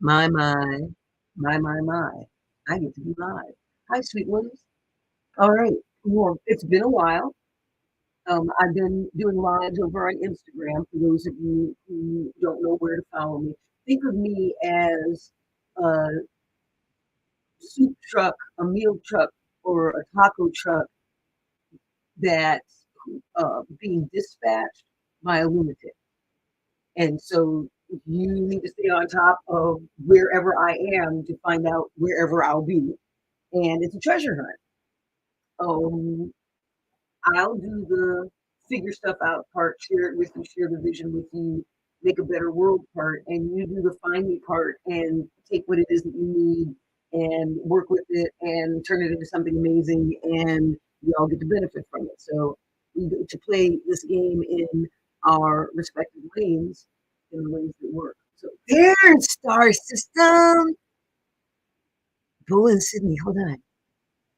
My, my, my. I get to be live. Hi, sweet ones. All right. Well, it's been a while. I've been doing lives over on Instagram. For those of you who don't know where to follow me, think of me as a soup truck, a meal truck, or a taco truck that's being dispatched by a lunatic. And so you need to stay on top of wherever I am to find out wherever I'll be. And it's a treasure hunt. Um, I'll do the figure stuff out part, share it with you, share the vision with you, make a better world part, and you do the find me part and take what it is that you need and work with it and turn it into something amazing, and we all get to benefit from it. So we get to play this game in our respective lanes in the ways that work. So there's Star System. Bo and Sydney, hold on.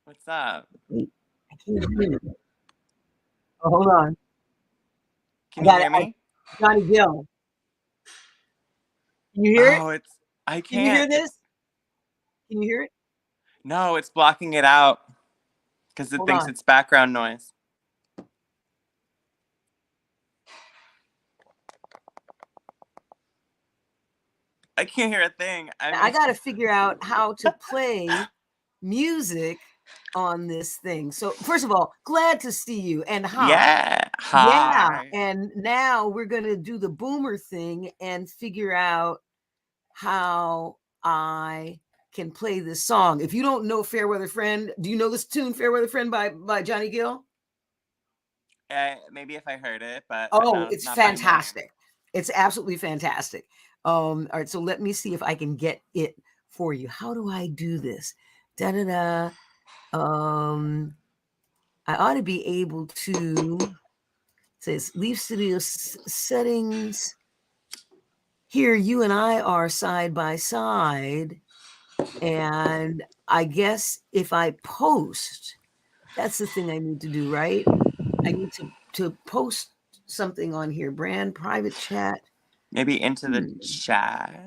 What's up? Wait, I can't hear you. Oh, hold on. Can you hear me? Johnny Gill. Can you hear it? Oh, I Can you hear can't. this? Can you hear it? No, it's blocking it out because it thinks it's background noise. I can't hear a thing. I got to figure out how to play music on this thing. So first of all, glad to see you, and hi. Yeah, hi. Yeah, and now we're going to do the boomer thing and figure out how I can play this song. If you don't know Fairweather Friend, do you know this tune Fairweather Friend by Johnny Gill? Maybe if I heard it, but it's fantastic. It's absolutely fantastic. All right, so let me see if I can get it for you. How do I do this? Da da da. I ought to be able to. It says leave studio settings. Here, you and I are side by side, and I guess if I post, that's the thing I need to do, right? I need to post something on here. Brand private chat. Maybe into the chat.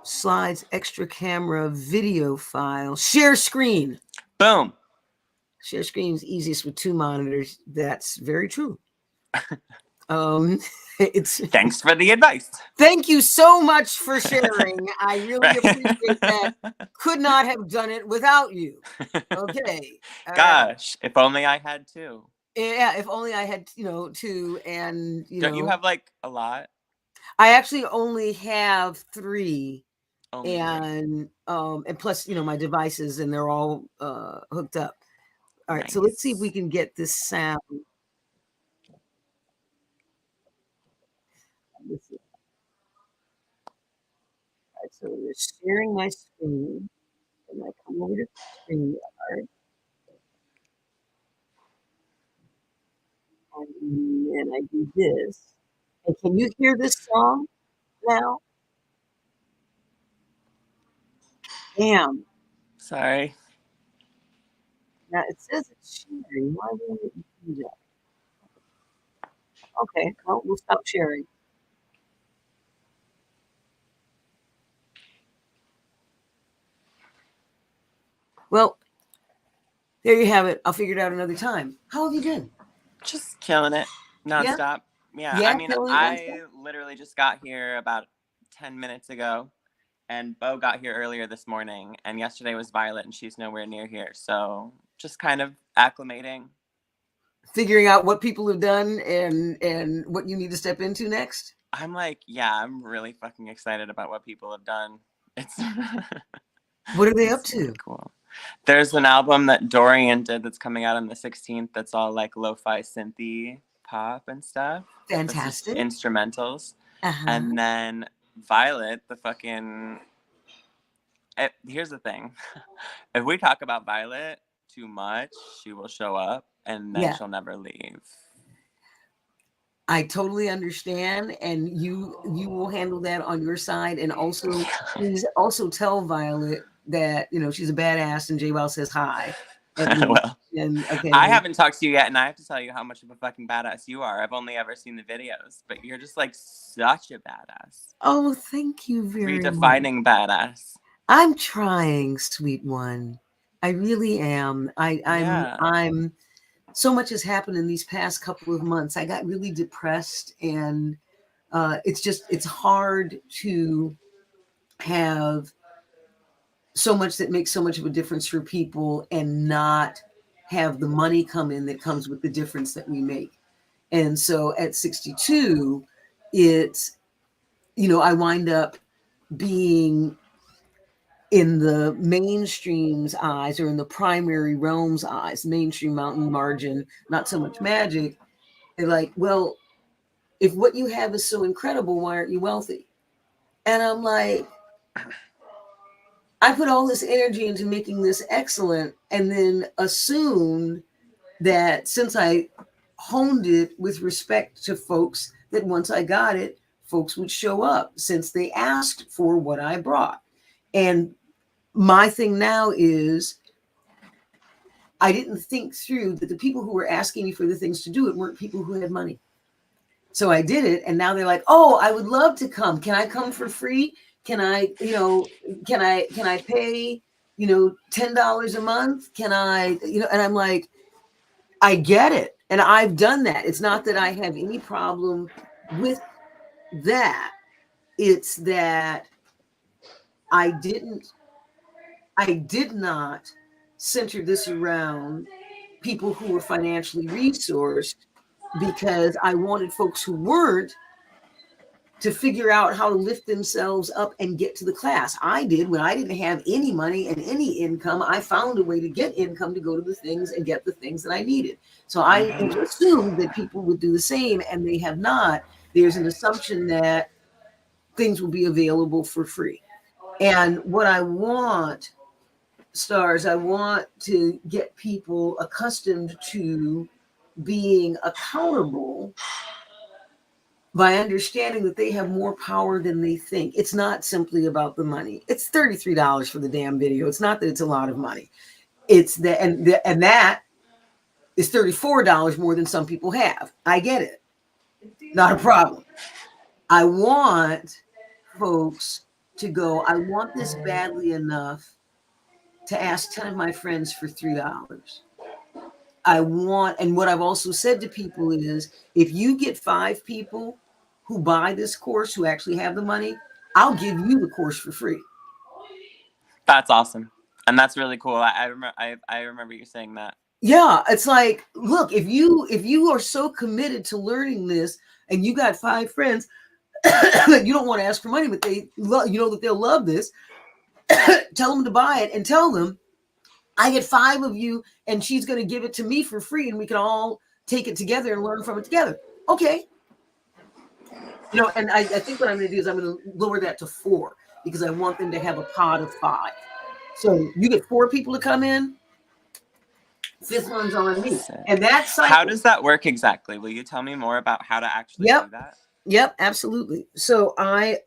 Slides, extra camera, video file, share screen. Boom. Share screen is easiest with 2 monitors. That's very true. Thanks for the advice. Thank you so much for sharing. I really appreciate that. Could not have done it without you. Okay. Gosh, if only I had 2. Yeah, if only I had, 2, and Don't you have like a lot? I actually only have 3. Only and plus, my devices, and they're all hooked up. All right, nice. so let's see if we can get this sound. Let's see. All right, so we're sharing my screen, and I come over to StreamYard, and then I do this. And can you hear this song now? Damn. Sorry. Now it says it's sharing. Why won't it do that? Okay, well, we'll stop sharing. Well, there you have it. I'll figure it out another time. How have you been? Just killing it nonstop. Yeah. I mean, I literally just got here about 10 minutes ago, and Bo got here earlier this morning, and yesterday was Violet, and she's nowhere near here. So just kind of acclimating. Figuring out what people have done and what you need to step into next? I'm like, yeah, I'm really fucking excited about what people have done. It's what are they up to? Really cool. There's an album that Dorian did that's coming out on the 16th that's all like lo-fi synthy pop and stuff. Fantastic. Instrumentals. And then Violet, the fucking... Here's the thing. If we talk about Violet too much, she will show up and then she'll never leave. I totally understand, and you will handle that on your side, and also please also tell Violet that she's a badass and J-Ball says hi. Well, Okay. I haven't talked to you yet, and I have to tell you how much of a fucking badass you are. I've only ever seen the videos, but you're just like such a badass. Oh, thank you very much. Redefining badass. I'm trying, sweet one. I really am. I'm so much has happened in these past couple of months. I got really depressed, and it's hard to have so much that makes so much of a difference for people and not have the money come in that comes with the difference that we make. And so at 62, it's, I wind up being in the mainstream's eyes, or in the primary realm's eyes, mainstream, mountain, margin, not so much magic. They're like, well, if what you have is so incredible, why aren't you wealthy? And I'm like, I put all this energy into making this excellent, and then assumed that since I honed it with respect to folks, that once I got it, folks would show up since they asked for what I brought. And my thing now is, I didn't think through that the people who were asking me for the things to do it weren't people who had money. So I did it, and now they're like, "Oh, I would love to come. Can I come for free? Can I, can I pay, $10 a month? Can I, and I'm like, I get it. And I've done that. It's not that I have any problem with that. It's that I did not center this around people who were financially resourced, because I wanted folks who weren't to figure out how to lift themselves up and get to the class. I did when I didn't have any money and any income. I found a way to get income to go to the things and get the things that I needed. So I assumed that people would do the same, and they have not. There's an assumption that things will be available for free. And what I want, Stars, I want to get people accustomed to being accountable by understanding that they have more power than they think. It's not simply about the money. It's $33 for the damn video. It's not that it's a lot of money. It's that, and that is $34 more than some people have. I get it. Not a problem. I want folks to go, I want this badly enough to ask 10 of my friends for $3. And what I've also said to people is, if you get 5 people who buy this course who actually have the money, I'll give you the course for free. That's awesome. And that's really cool. I remember you saying that. Yeah, it's like, look, if you are so committed to learning this, and you got 5 friends that you don't want to ask for money, but they that they'll love this, tell them to buy it, and tell them, I get 5 of you, and she's going to give it to me for free, and we can all take it together and learn from it together. Okay. And I think what I'm going to do is I'm going to lower that to 4, because I want them to have a pod of 5. So you get 4 people to come in. 5th one's on me. And that's how does that work exactly? Will you tell me more about how to actually do that? Yep, absolutely. So as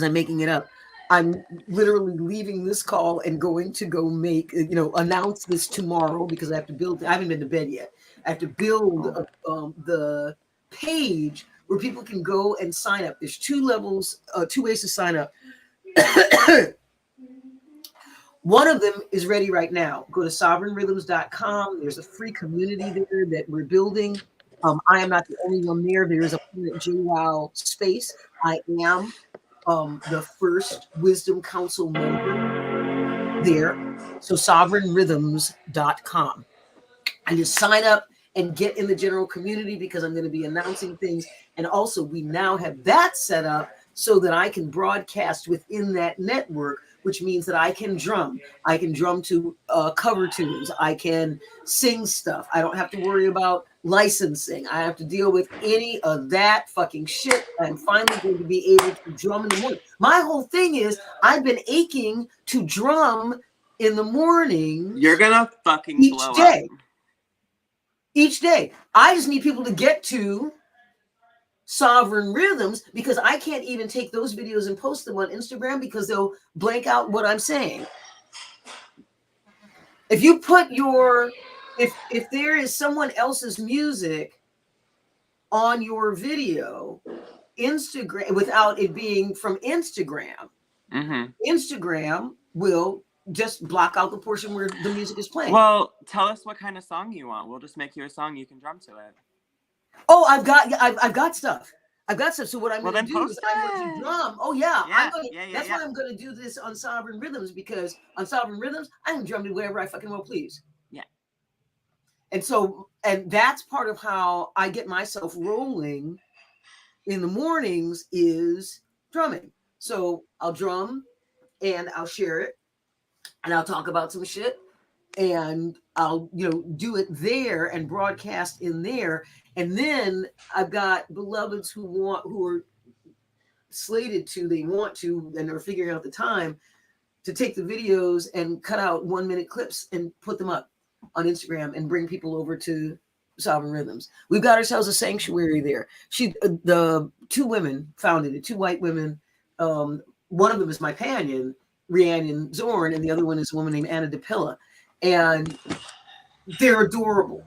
I'm making it up, I'm literally leaving this call and going to go make, announce this tomorrow, because I have to build. I haven't been to bed yet. I have to build the page where people can go and sign up. There's 2 levels, 2 ways to sign up. One of them is ready right now. Go to sovereignrhythms.com. There's a free community there that we're building. I am not the only one there. There is a Planet JWoww space. I am the first Wisdom Council member there. So sovereignrhythms.com. And just sign up and get in the general community, because I'm going to be announcing things. And also, we now have that set up so that I can broadcast within that network, which means that I can drum. I can drum to cover tunes. I can sing stuff. I don't have to worry about licensing. I have to deal with any of that fucking shit. I'm finally going to be able to drum in the morning. My whole thing is, I've been aching to drum in the morning. You're gonna fucking blow up. Each day. I just need people to get to Sovereign Rhythms, because I can't even take those videos and post them on Instagram, because they'll blank out what I'm saying. If you put your, if there is someone else's music on your video, Instagram, without it being from Instagram, Instagram will just block out the portion where the music is playing. Well, tell us what kind of song you want. We'll just make you a song you can drum to it. Oh, I've got stuff. I've got stuff. So what I'm going to do is I'm going to drum. Oh yeah, that's why I'm going to do this on Sovereign Rhythms, because on Sovereign Rhythms I can drum to whatever I fucking well please. Yeah. And that's part of how I get myself rolling in the mornings is drumming. So I'll drum and I'll share it and I'll talk about some shit and I'll, do it there and broadcast in there. And then I've got beloveds who are slated to, they want to, and are figuring out the time to take the videos and cut out 1-minute clips and put them up on Instagram and bring people over to Sovereign Rhythms. We've got ourselves a sanctuary there. The 2 women founded it, 2 white women. One of them is my Panion, Rhiannon Zorn, and the other one is a woman named Anna DePilla. And they're adorable.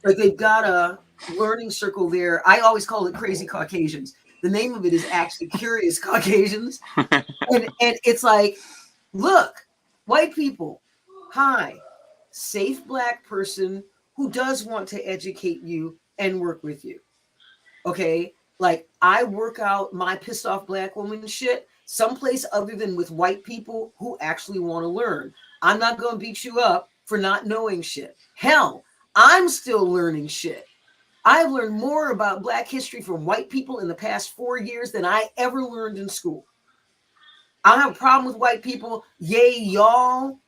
Like, they've got a learning circle there. I always call it Crazy Caucasians. The name of it is actually Curious Caucasians. and it's like, look, white people, hi, safe Black person who does want to educate you and work with you. Okay? Like, I work out my pissed off Black woman shit someplace other than with white people who actually want to learn. I'm not going to beat you up for not knowing shit. Hell, I'm still learning shit. I've learned more about Black history from white people in the past 4 years than I ever learned in school. I don't have a problem with white people. Yay, y'all.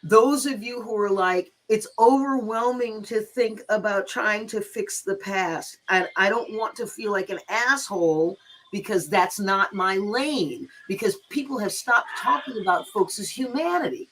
Those of you who are like, it's overwhelming to think about trying to fix the past. And I don't want to feel like an asshole because that's not my lane. Because people have stopped talking about folks' humanity.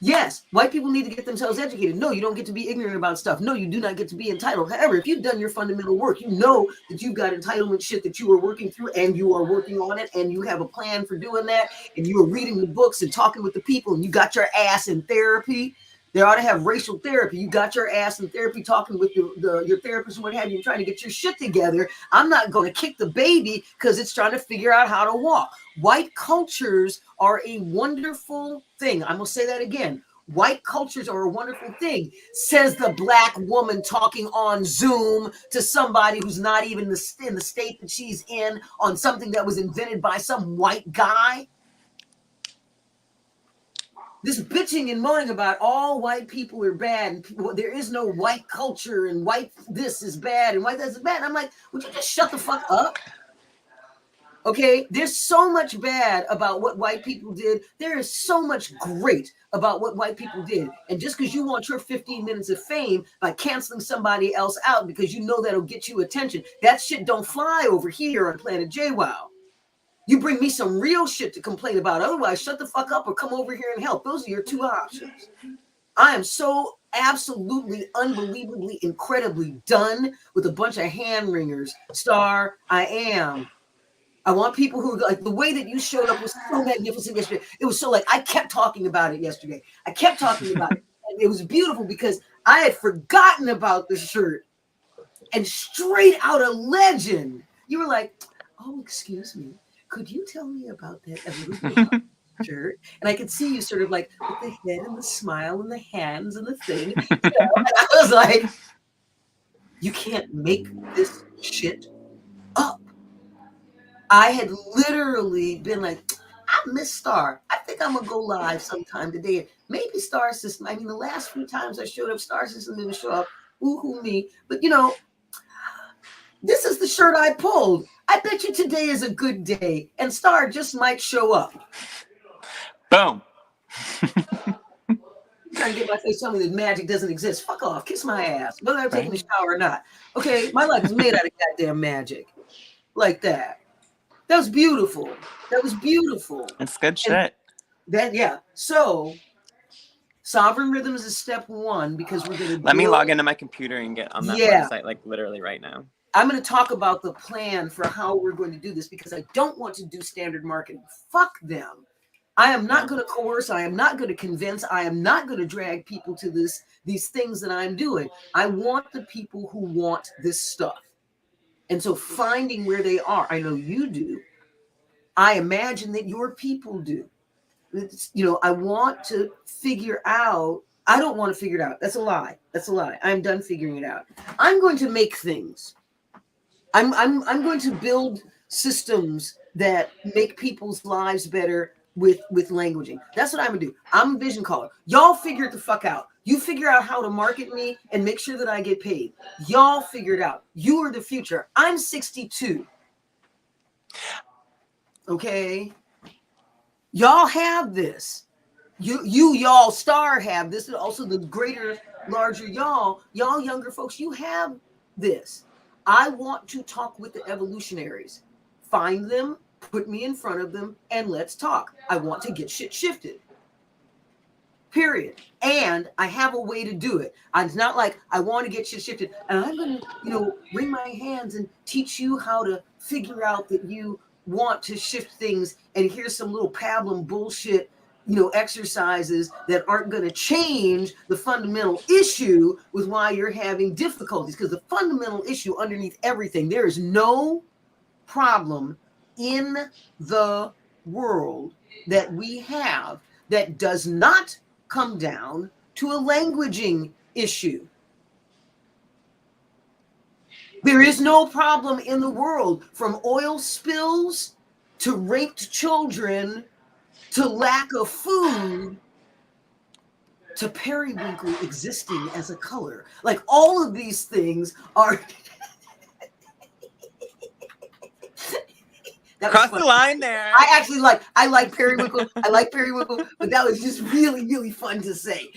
Yes, white people need to get themselves educated. No, you don't get to be ignorant about stuff. No, you do not get to be entitled. However, if you've done your fundamental work, you know that you've got entitlement shit that you are working through and you are working on it and you have a plan for doing that and you are reading the books and talking with the people and you got your ass in therapy. They ought to have racial therapy. You got your ass in therapy talking with your therapist and what have you, and trying to get your shit together. I'm not going to kick the baby because it's trying to figure out how to walk. White cultures are a wonderful thing. I'm going to say that again. White cultures are a wonderful thing, says the Black woman talking on Zoom to somebody who's not even in the state that she's in on something that was invented by some white guy. This bitching and moaning about all white people are bad and there is no white culture and white this is bad and white this is bad. And I'm like, would you just shut the fuck up? Okay, there's so much bad about what white people did. There is so much great about what white people did. And just because you want your 15 minutes of fame by canceling somebody else out because you know that'll get you attention, that shit don't fly over here on Planet JWoww. You bring me some real shit to complain about. Otherwise, shut the fuck up or come over here and help. Those are your 2 options. I am so absolutely, unbelievably, incredibly done with a bunch of hand wringers. Star, I am. I want people who, like, the way that you showed up was so magnificent yesterday. It was so, like, I kept talking about it yesterday. I kept talking about it. And it was beautiful because I had forgotten about the shirt. And straight out of legend, you were like, oh, excuse me. Could you tell me about that a little bit about the shirt? And I could see you sort of like with the head and the smile and the hands and the thing. And I was like, you can't make this shit up. I had literally been like, I miss Star. I think I'm going to go live sometime today. Maybe Star System. I mean, the last few times I showed up, Star System didn't show up. Woohoo me. But, this is the shirt I pulled. I bet you today is a good day, and Star just might show up. Boom. I'm trying to get my face telling me that magic doesn't exist. Fuck off. Kiss my ass. Whether I'm taking a shower or not. Okay, my life is made out of goddamn magic. Like that. That was beautiful. That was beautiful. It's good shit. So, Sovereign Rhythms is step 1 because we're going to Let me log into my computer and get on that website, like, literally right now. I'm going to talk about the plan for how we're going to do this because I don't want to do standard marketing. Fuck them. I am not going to coerce. I am not going to convince. I am not going to drag people to these things that I'm doing. I want the people who want this stuff. And so finding where they are, I know you do. I imagine that your people do. I want to figure out. I don't want to figure it out. That's a lie. That's a lie. I'm done figuring it out. I'm going to make things. I'm going to build systems that make people's lives better with languaging. That's what I'm gonna do. I'm a vision caller. Y'all figure it the fuck out. You figure out how to market me and make sure that I get paid. Y'all figure it out. You are the future. I'm 62. Okay. Y'all have this. Y'all star have this, and also the greater, larger y'all younger folks, you have this. I want to talk with the evolutionaries. Find them, put me in front of them, and let's talk. I want to get shit shifted. Period. And I have a way to do it. It's not like I want to get shit shifted and I'm going to, wring my hands and teach you how to figure out that you want to shift things. And here's some little pablum bullshit, exercises that aren't going to change the fundamental issue with why you're having difficulties. Because the fundamental issue underneath everything, there is no problem in the world that we have that does not come down to a languaging issue. There is no problem in the world, from oil spills to raped children to lack of food to periwinkle existing as a color. Like, all of these things are Cross the line there. I like periwinkle. I like periwinkle, but that was just really, really fun to say.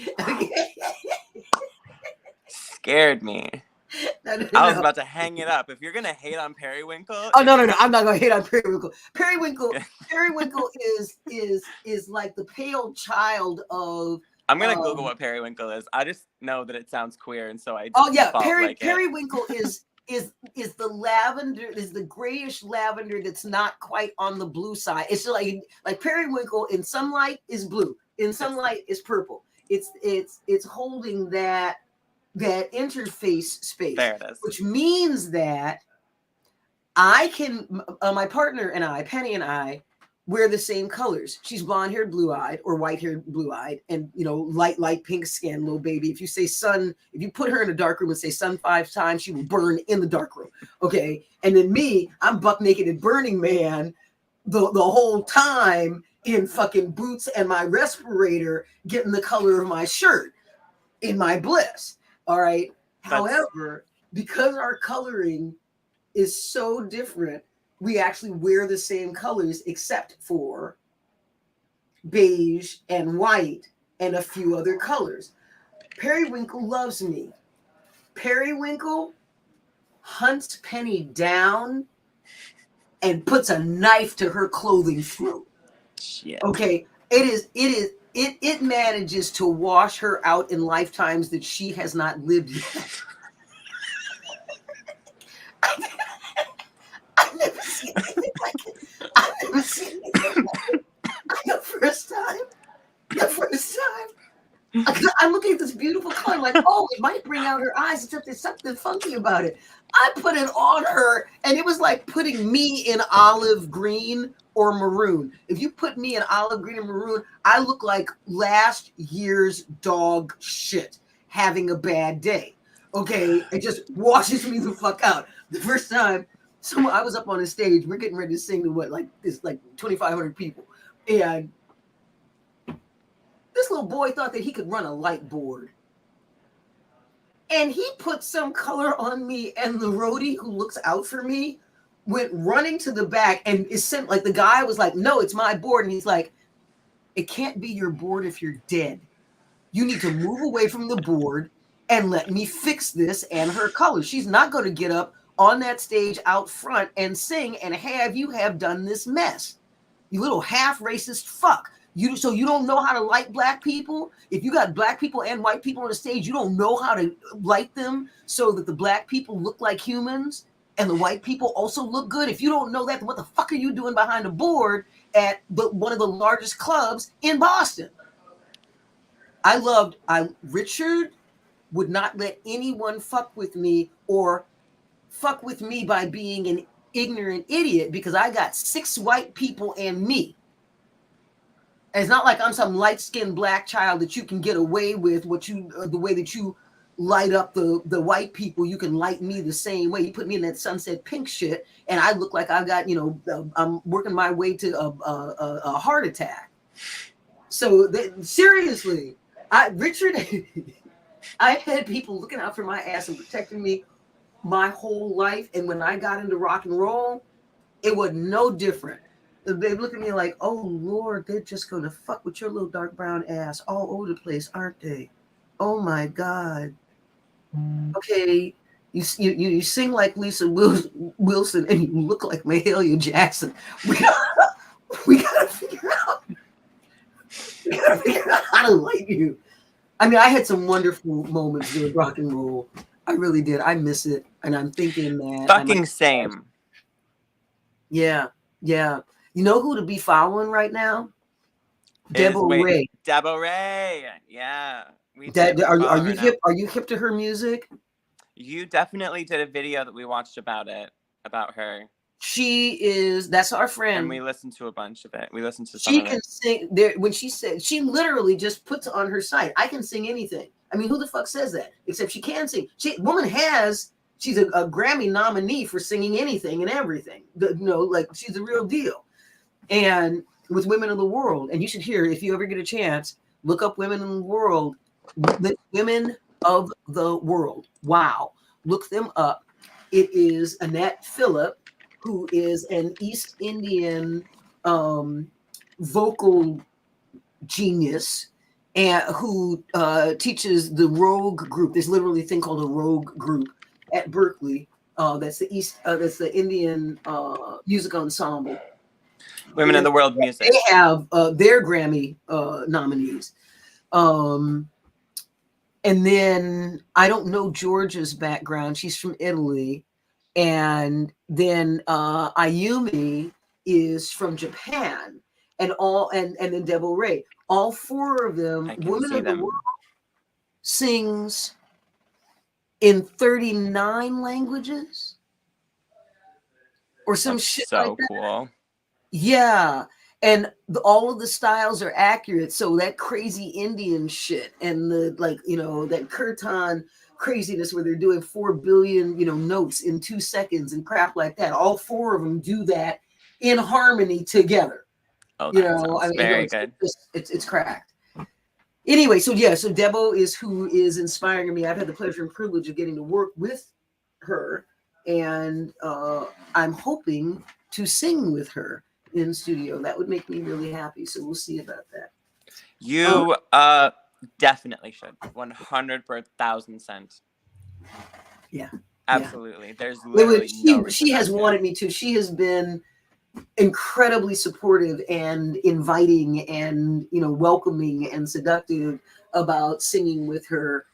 Scared me. No. I was about to hang it up. If you're gonna hate on periwinkle, no, I'm not gonna hate on periwinkle. Periwinkle is like the pale child of. I'm gonna Google what periwinkle is. I just know that it sounds queer, and so I. Periwinkle is the lavender, is the grayish lavender that's not quite on the blue side. It's like periwinkle in sunlight is blue, in sunlight is purple. It's holding that interface space. There it is. Which means that I can, my partner and I, Penny and I, wear the same colors. She's blonde-haired, blue-eyed, or white-haired, blue-eyed, and light pink skin, little baby. If you say sun, if you put her in a dark room and say sun 5 times, she will burn in the dark room. Okay, and then me, I'm buck naked and Burning Man the whole time in fucking boots and my respirator, getting the color of my shirt in my bliss. All right. However, because our coloring is so different, we actually wear the same colors except for beige and white and a few other colors. Periwinkle loves me. Periwinkle hunts Penny down and puts a knife to her clothing throat. Shit. Okay. It manages to wash her out in lifetimes that she has not lived yet. I've never seen anything like it. I've never seen anything like it. The first time. I'm looking at this beautiful color, like, oh, it might bring out her eyes, except there's something funky about it. I put it on her, and it was like putting me in olive green or maroon. If you put me in olive green and maroon, I look like last year's dog shit having a bad day. Okay, it just washes me the fuck out. The first time, I was up on a stage, we're getting ready to sing to 2,500 people, and this little boy thought that he could run a light board. And he put some color on me, and the roadie who looks out for me went running to the back, and it sent, the guy was like, no, it's my board. And he's like, it can't be your board if you're dead. You need to move away from the board and let me fix this and her colors. She's not going to get up on that stage out front and sing and have you have done this mess. You little half racist fuck. So you don't know how to light black people? If you got black people and white people on the stage, you don't know how to light them so that the black people look like humans? and the white people also look good. If you don't know that, what the fuck are you doing behind a board at one of the largest clubs in Boston? Richard would not let anyone fuck with me or fuck with me by being an ignorant idiot, because I got 6 white people and me. And it's not like I'm some light-skinned black child that you can get away with the way that you light up the white people. You can light me the same way. You put me in that sunset pink shit, and I look like I got, I'm working my way to a heart attack. So seriously, Richard, I had people looking out for my ass and protecting me my whole life. And when I got into rock and roll, it was no different. They look at me like, oh Lord, they're just gonna fuck with your little dark brown ass all over the place, aren't they? Oh my God. Okay, you sing like Lisa Wilson and you look like Mahalia Jackson. We gotta figure out how to like you. I mean, I had some wonderful moments doing rock and roll. I really did. I miss it, and I'm thinking that fucking same. Yeah. You know who to be following right now? Debo Ray. Debo Ray. Yeah. Are you hip? Are you hip to her music? You definitely did a video that we watched about her. That's our friend. And we listened to a bunch of it. We listened to some of it. She can sing there. When she said, she literally just puts on her site, I can sing anything. I mean, who the fuck says that? Except she can sing. She's a Grammy nominee for singing anything and everything. Like she's the real deal. And with Women of the World, and you should hear, if you ever get a chance, look up Women in the World. Women of the World. Wow. Look them up. It is Annette Phillip, who is an East Indian vocal genius, and who teaches the Rogue group. There's literally a thing called a Rogue group at Berkeley. That's the Indian music ensemble. Women in the World music. They have their Grammy nominees. And then I don't know Georgia's background. She's from Italy. And then Ayumi is from Japan. And then Debo Ray. All 4 of them, Women of the World, sings in 39 languages. Or some shit like that. So cool. Yeah, and all of the styles are accurate. So that crazy Indian shit and that kirtan craziness where they're doing 4 billion, notes in 2 seconds and crap like that. All 4 of them do that in harmony together. Oh, that sounds very good. It's cracked. Anyway, so Debo is who is inspiring me. I've had the pleasure and privilege of getting to work with her, and I'm hoping to sing with her in studio. That would make me really happy. So we'll see about that. You definitely should. 100,000%. Yeah. Absolutely. Yeah. There's literally no reason she has wanted me to. She has been incredibly supportive and inviting and welcoming and seductive about singing with her.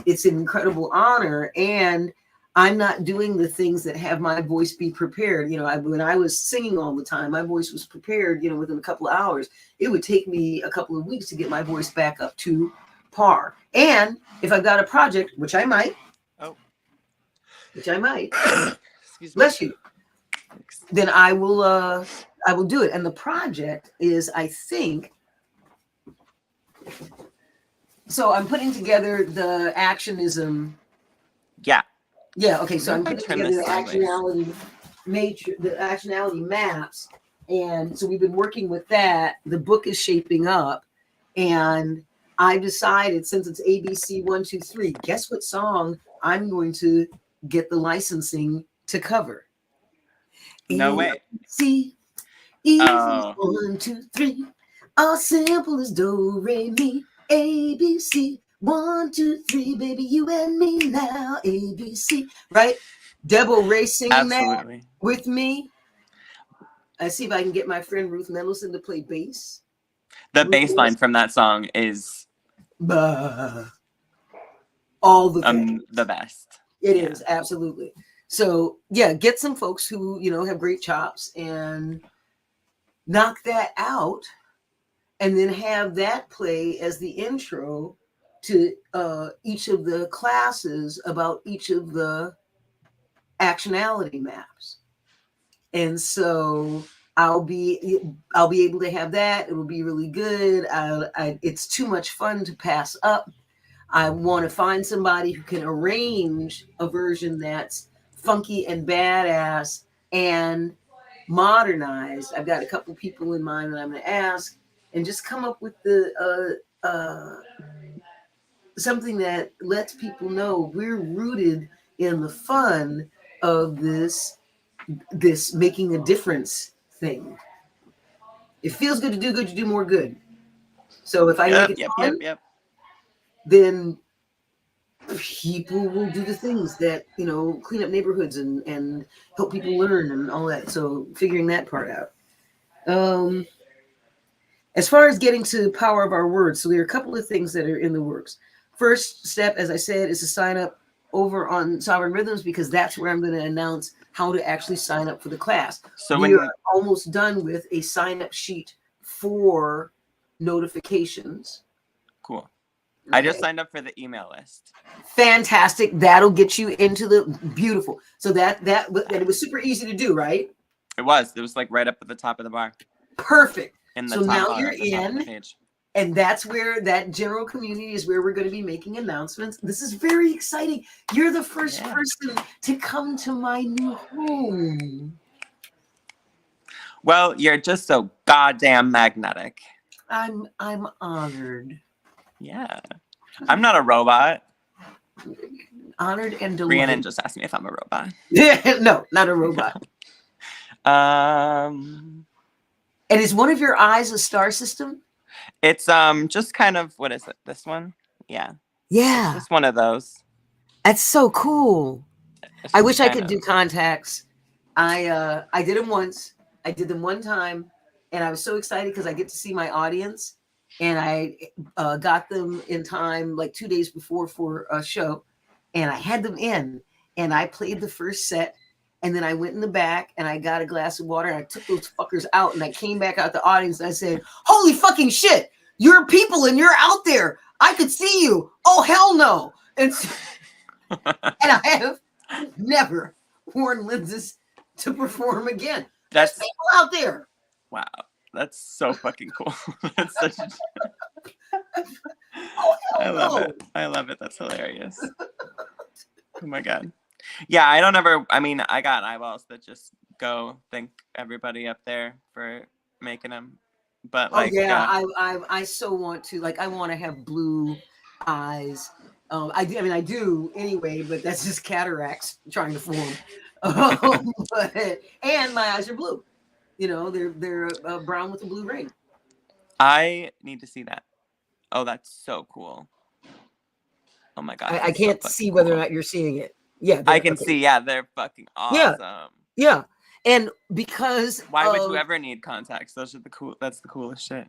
It's an incredible honor, and I'm not doing the things that have my voice be prepared. When I was singing all the time, my voice was prepared, within a couple of hours. It would take me a couple of weeks to get my voice back up to par. And if I've got a project, which I might, Excuse me. Bless you, then I will do it. And the project is, I think, so I'm putting together the actionism. Yeah. Okay. So I'm putting together the actionality maps, and so we've been working with that. The book is shaping up, and I decided, since it's ABC 1, 2, 3, guess what song I'm going to get the licensing to cover? No way. See, easy 1, 2, 3, all simple as do, re, mi, ABC. 1, 2, 3, baby, you and me now, ABC. Right? Debo Ray singing that with me. I see if I can get my friend Ruth Mendelson to play bass. The bass line from that song is all the the best. It is, absolutely. So yeah, get some folks who, have great chops and knock that out, and then have that play as the intro to each of the classes about each of the actionality maps. And so I'll be able to have that. It will be really good. It's too much fun to pass up. I want to find somebody who can arrange a version that's funky and badass and modernized. I've got a couple people in mind that I'm going to ask, and just come up with the something that lets people know we're rooted in the fun of this making a difference thing. It feels good to do good, you do more good. So if I make it fun, then people will do the things that, clean up neighborhoods and help people learn and all that. So figuring that part out. As far as getting to the power of our words, so there are a couple of things that are in the works. First step, as I said, is to sign up over on Sovereign Rhythms, because that's where I'm going to announce how to actually sign up for the class. So we are almost done with a sign-up sheet for notifications. Cool. Okay. I just signed up for the email list. Fantastic. That'll get you into the beautiful. So that it was super easy to do, right? It was like right up at the top of the bar. Perfect. So now you're in, and that's where that general community is, where we're going to be making announcements. This is very exciting. You're the first person to come to my new home. Well, you're just so goddamn magnetic. I'm honored. Yeah. I'm not a robot. Honored and delighted. Rhiannon just asked me if I'm a robot. No, not a robot. And is one of your eyes a star system? It's just kind of, what is it? This one? Yeah. Yeah. It's just one of those. That's so cool. I wish I could do contacts. I did them once. I did them one time, and I was so excited because I get to see my audience, and I got them in time, like 2 days before for a show, and I had them in, and I played the first set. And then I went in the back and I got a glass of water and I took those fuckers out, and I came back out the audience and I said, holy fucking shit, you're people and you're out there. I could see you. Oh, hell no. And, and I have never worn lenses to perform again. There's people out there. Wow. That's so fucking cool. That's such a... Oh, I love it. I love it. That's hilarious. Oh my God. Yeah, I got eyeballs that just go thank everybody up there for making them. But like, I so want to, like, I want to have blue eyes. I do anyway, but that's just cataracts trying to form. And my eyes are blue. They're brown with a blue ring. I need to see that. Oh, that's so cool. Oh my God. I can't see whether or not you're seeing it. Yeah, I can see. Yeah, they're fucking awesome. Yeah. And because why would you ever need contacts? Those are that's the coolest shit.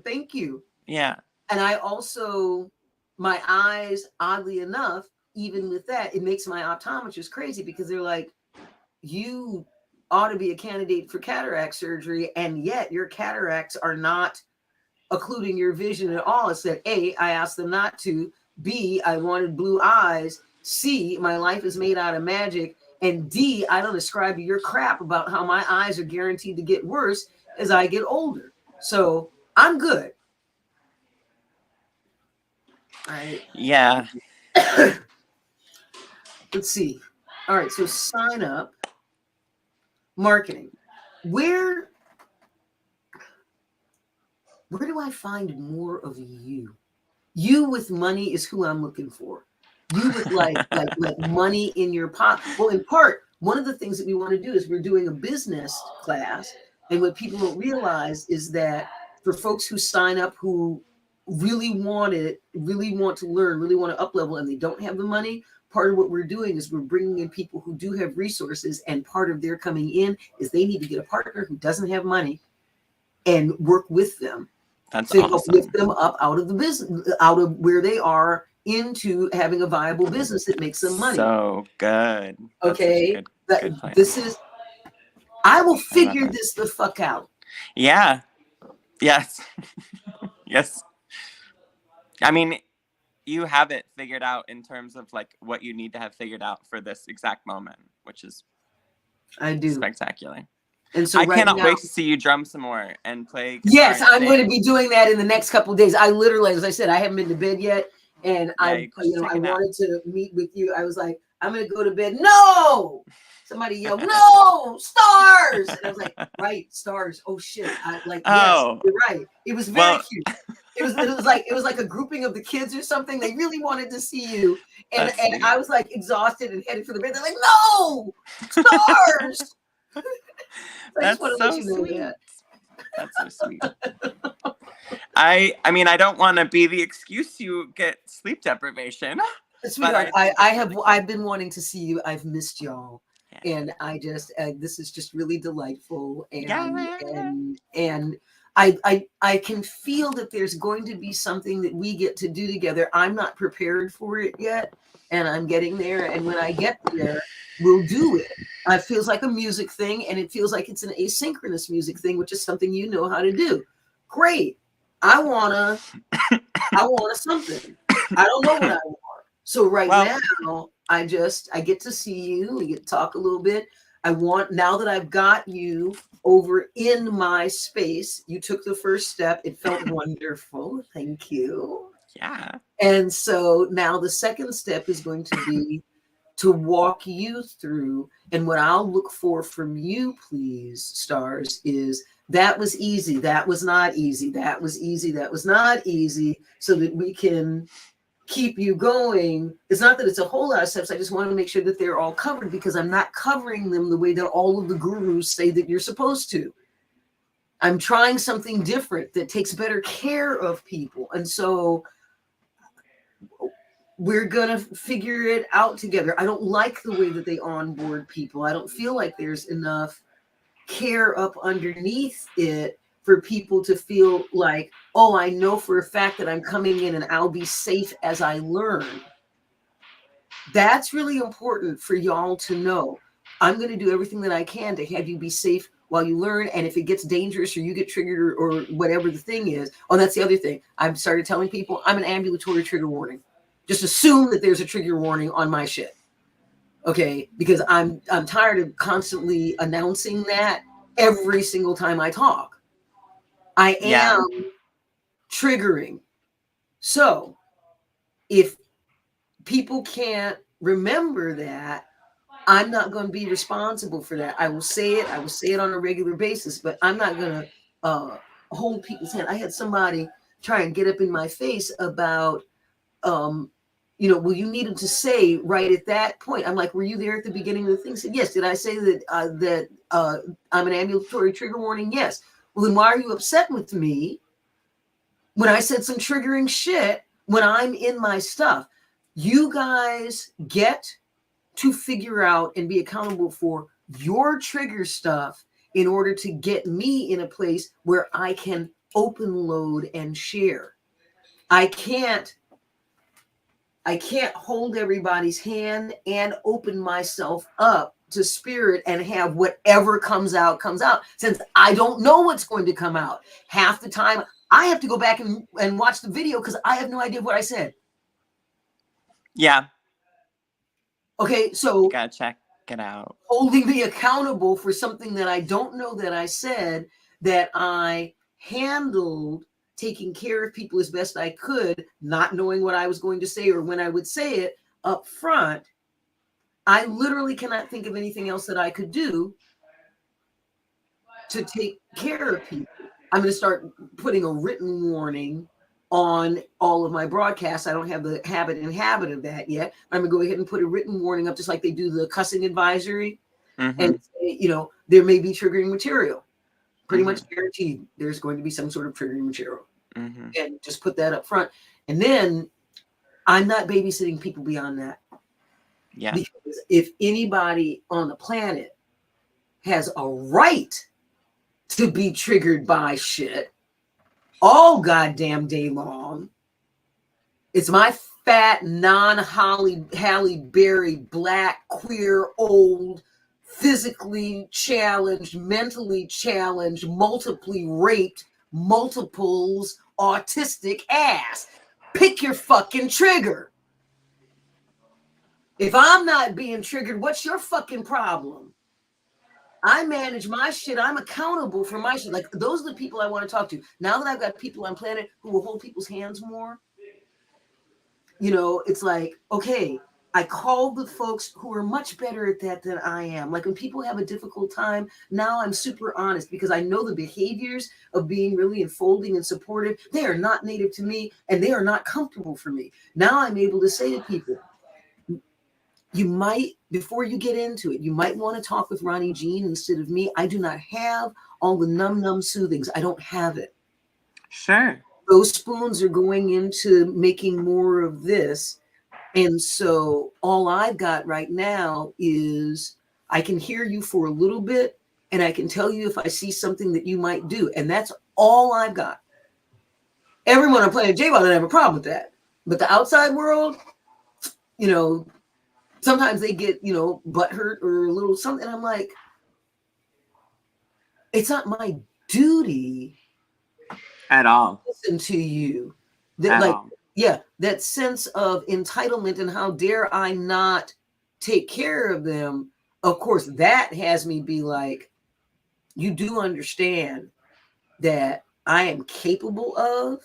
Thank you. Yeah. And I also, my eyes, oddly enough, even with that, it makes my optometrist crazy, because they're like, you ought to be a candidate for cataract surgery, and yet your cataracts are not occluding your vision at all. It's that A, I asked them not to. B, I wanted blue eyes. C, my life is made out of magic. And D, I don't ascribe to your crap about how my eyes are guaranteed to get worse as I get older. So I'm good. All right. Yeah. Let's see. All right. So sign up. Marketing. Where do I find more of you? You with money is who I'm looking for. You with like money in your pocket. Well, in part, one of the things that we want to do is we're doing a business class. And what people don't realize is that for folks who sign up, who really want it, really want to learn, really want to up level, and they don't have the money, part of what we're doing is we're bringing in people who do have resources. And part of their coming in is they need to get a partner who doesn't have money and work with them. That's to awesome. Lift them up out of the business, out of where they are into having a viable business that makes some money. So good. That's okay, such a good plan. This is. I will figure this the fuck out. Yeah. Yes. Yes. I mean, you have it figured out in terms of like what you need to have figured out for this exact moment, which is spectacular. And so I cannot wait to see you drum some more and play guitar. Yes, I'm going to be doing that in the next couple of days. I literally, as I said, I haven't been to bed yet, and I wanted to meet with you. I was like, I'm going to go to bed. No, somebody yelled, no, stars, and I was like, right, stars. Oh shit! Yes, you're right. It was very cute. It was like a grouping of the kids or something. They really wanted to see you, and I was like exhausted and headed for the bed. They're like, no, stars. That's so sweet. That's so sweet. I mean, I don't want to be the excuse you get sleep deprivation. Sweetheart, I've been wanting to see you. I've missed y'all, and I just this is just really delightful, and I can feel that there's going to be something that we get to do together. I'm not prepared for it yet, and I'm getting there. And when I get there, we'll do it. It feels like a music thing, and it feels like it's an asynchronous music thing, which is something you know how to do. Great. I wanna something. I don't know what I want. So now, I get to see you. We get to talk a little bit. Now that I've got you over in my space, you took the first step. It felt wonderful. Thank you. Yeah. And so now the second step is going to be to walk you through. And what I'll look for from you, please, stars, is that was easy. That was not easy. That was easy. That was not easy. So that we can keep you going. It's not that it's a whole lot of steps. I just want to make sure that they're all covered, because I'm not covering them the way that all of the gurus say that you're supposed to. I'm trying something different that takes better care of people. And so we're going to figure it out together. I don't like the way that they onboard people. I don't feel like there's enough care up underneath it for people to feel like, oh, I know for a fact that I'm coming in and I'll be safe as I learn. That's really important for y'all to know. I'm going to do everything that I can to have you be safe while you learn. And if it gets dangerous or you get triggered or whatever the thing is, that's the other thing. I've started telling people I'm an ambulatory trigger warning. Just assume that there's a trigger warning on my shit. Okay, because I'm tired of constantly announcing that every single time I talk. I am triggering. So if people can't remember that, I'm not going to be responsible for that. I will say it. I will say it on a regular basis, but I'm not going to hold people's hand. I had somebody try and get up in my face about, well, you need them to say right at that point. I'm like, were you there at the beginning of the thing? I said, yes. Did I say that I'm an ambulatory trigger warning? Yes. Well, then why are you upset with me when I said some triggering shit when I'm in my stuff? You guys get to figure out and be accountable for your trigger stuff in order to get me in a place where I can open load and share. I can't hold everybody's hand and open myself up to spirit and have whatever comes out, since I don't know what's going to come out. Half the time I have to go back and watch the video because I have no idea what I said. Yeah. Okay, so you gotta check it out. Holding me accountable for something that I don't know that I said, that I handled, taking care of people as best I could, not knowing what I was going to say or when I would say it up front. I literally cannot think of anything else that I could do to take care of people. I'm going to start putting a written warning on all of my broadcasts. I don't have the habit of that yet. I'm going to go ahead and put a written warning up, just like they do the cussing advisory. Mm-hmm. And say, there may be triggering material. Pretty much guaranteed there's going to be some sort of triggering material. Mm-hmm. And just put that up front. And then I'm not babysitting people beyond that. Yeah. Because if anybody on the planet has a right to be triggered by shit all goddamn day long, it's my fat, non-Halle Berry, black, queer, old, physically challenged, mentally challenged, multiply raped, multiples autistic ass. Pick your fucking trigger. If I'm not being triggered, what's your fucking problem? I manage my shit. I'm accountable for my shit. Like, those are the people I want to talk to. Now that I've got people on planet who will hold people's hands more, you know, it's like, okay, I call the folks who are much better at that than I am. Like, when people have a difficult time, now I'm super honest because I know the behaviors of being really enfolding and supportive. They are not native to me and they are not comfortable for me. Now I'm able to say to people, you might, before you get into it, you might want to talk with Ronnie Jean instead of me. I do not have all the num soothings. I don't have it. Sure. Those spoons are going into making more of this. And so all I've got right now is I can hear you for a little bit and I can tell you if I see something that you might do. And that's all I've got. Everyone on Planet J doesn't have a problem with that. But the outside world, you know, sometimes they get, you know, butthurt or a little something. I'm like, it's not my duty at all to listen to you. That, like, yeah, that sense of entitlement and how dare I not take care of them. Of course, that has me be like, you do understand that I am capable of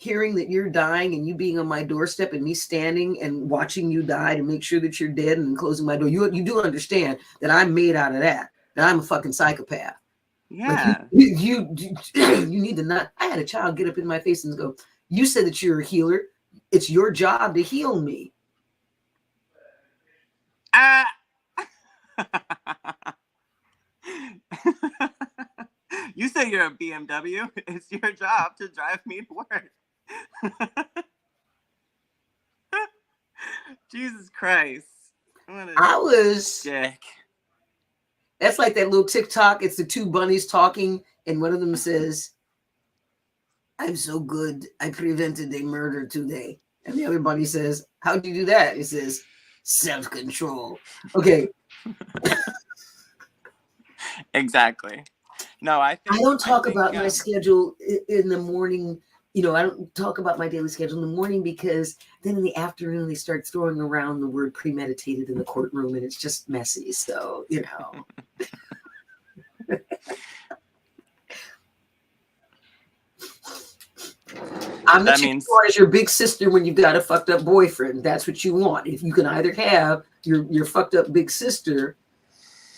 hearing that you're dying and you being on my doorstep and me standing and watching you die to make sure that you're dead and closing my door. You do understand that I'm made out of that I'm a fucking psychopath. Yeah. Like, you need to not. I had a child get up in my face and go, you said that you're a healer. It's your job to heal me. You say you're a BMW. It's your job to drive me to work. Jesus Christ. I was dick. That's like that little TikTok. It's the two bunnies talking, and one of them says, I'm so good, I prevented a murder today. And the other bunny says, how'd you do that? It says, self-control. Okay. Exactly. No, I don't talk about my schedule in the morning. You know, I don't talk about my daily schedule in the morning because then in the afternoon they start throwing around the word premeditated in the courtroom and it's just messy. So, you know. I'm the chick who is your big sister when you've got a fucked up boyfriend. That's what you want. If you can either have your fucked up big sister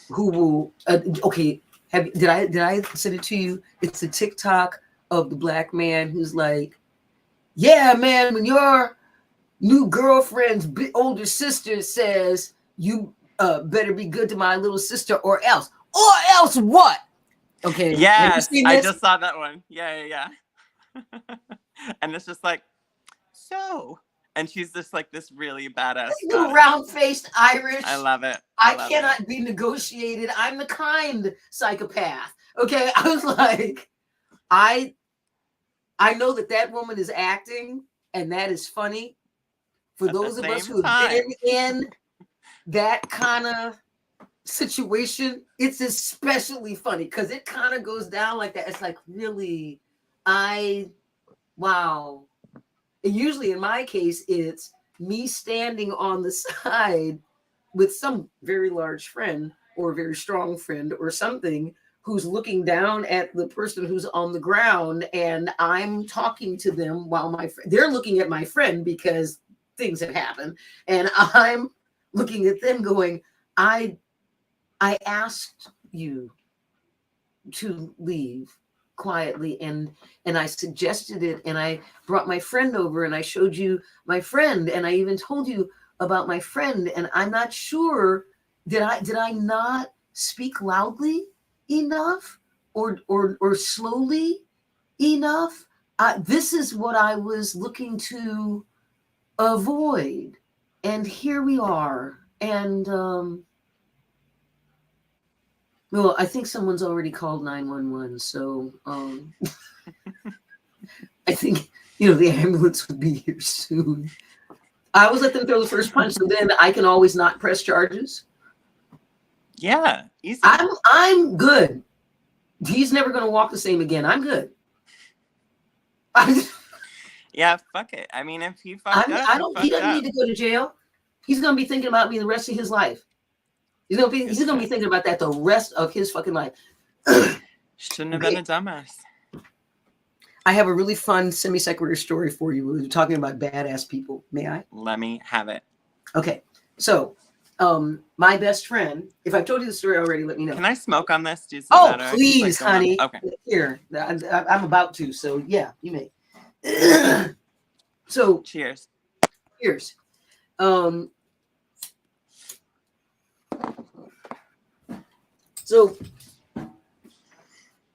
who will okay. Did I send it to you? It's a TikTok of the black man who's like, yeah, man, when your new girlfriend's older sister says you better be good to my little sister or else what? Okay. Yes, I just saw that one. Yeah. And it's just like, so. And she's just like this really badass little round-faced Irish. I love it. I cannot be negotiated. I'm the kind psychopath. Okay. I was like, I know that woman is acting and that is funny. For those of us who have been in that kind of situation, it's especially funny because it kind of goes down like that. It's like, really, wow. And usually in my case, it's me standing on the side with some very large friend or very strong friend or something who's looking down at the person who's on the ground, and I'm talking to them while they're looking at my friend because things have happened, and I'm looking at them going, I asked you to leave quietly and I suggested it, and I brought my friend over and I showed you my friend, and I even told you about my friend, and I'm not sure did I not speak loudly enough or slowly enough? This is what I was looking to avoid, and here we are. And well, I think someone's already called 911, so I think, the ambulance would be here soon. I always let them throw the first punch, so then I can always not press charges. Yeah, easy. I'm good. He's never going to walk the same again. I'm good. Yeah, fuck it. I mean, if he fucked up, He doesn't need to go to jail. He's going to be thinking about me the rest of his life. He's going to be thinking about that the rest of his fucking life. Shouldn't have been a dumbass. I have a really fun semi-sequitur story for you. We were talking about badass people. May I? Let me have it. Okay. So, my best friend, if I've told you the story already, let me know. Can I smoke on this? Please, honey. Okay. Here, I'm about to. So, yeah, you may. So, cheers. Cheers. So,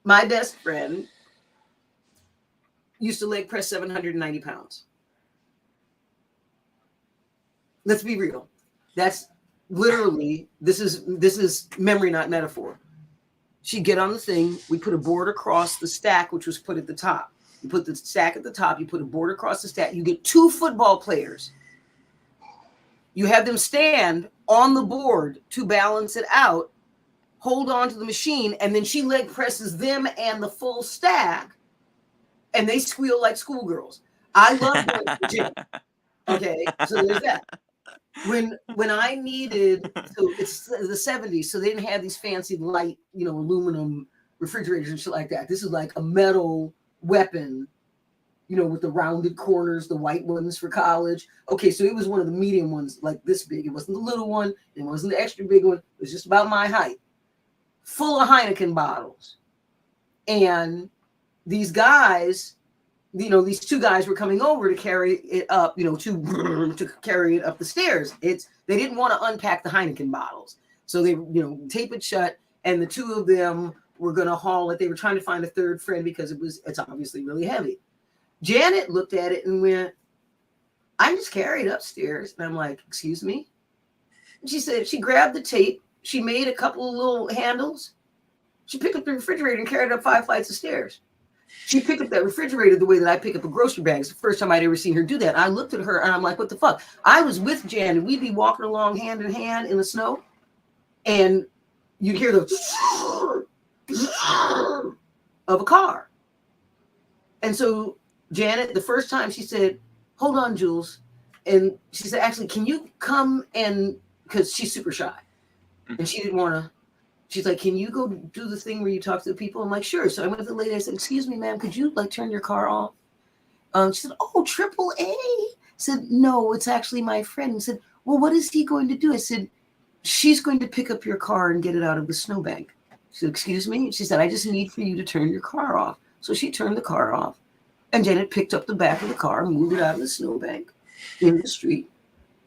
my best friend used to leg press 790 pounds. Let's be real. That's literally, this is memory, not metaphor. She'd get on the thing. We put a board across the stack, which was put at the top. You put the stack at the top. You put a board across the stack. You get 2 football players. You have them stand on the board to balance it out, hold on to the machine, and then she leg presses them and the full stack, and they squeal like schoolgirls. I love going to the gym. Okay, so there's that. When I needed, so it's the 70s, so they didn't have these fancy light, aluminum refrigerators and shit like that. This is like a metal weapon, with the rounded corners, the white ones for college. Okay, so it was one of the medium ones, like this big. It wasn't the little one. It wasn't the extra big one. It was just about my height, full of Heineken bottles. And these guys, these 2 guys were coming over to carry it up, to carry it up the stairs. They didn't want to unpack the Heineken bottles. So they, tape it shut, and the 2 of them were going to haul it. They were trying to find a third friend because it's obviously really heavy. Janet looked at it and went, "I just carried upstairs." And I'm like, "Excuse me?" And she said, she grabbed the tape. She made a couple of little handles. She picked up the refrigerator and carried it up 5 flights of stairs. She picked up that refrigerator the way that I pick up a grocery bag. It's the first time I'd ever seen her do that. I looked at her and I'm like, what the fuck? I was with Jan and we'd be walking along hand in hand in the snow and you'd hear the of a car. And so Janet, the first time she said, "Hold on, Jules." And she said, "Actually, can you come and," because she's super shy and she didn't want to. She's like, "Can you go do the thing where you talk to the people?" I'm like, "Sure." So I went to the lady. I said, "Excuse me, ma'am, could you turn your car off?" She said, "Oh, AAA." I said, "No, it's actually my friend." I said, "Well, what is he going to do?" I said, "She's going to pick up your car and get it out of the snowbank." She said, "Excuse me?" She said, "I just need for you to turn your car off." So she turned the car off. And Janet picked up the back of the car, moved it out of the snowbank in the street.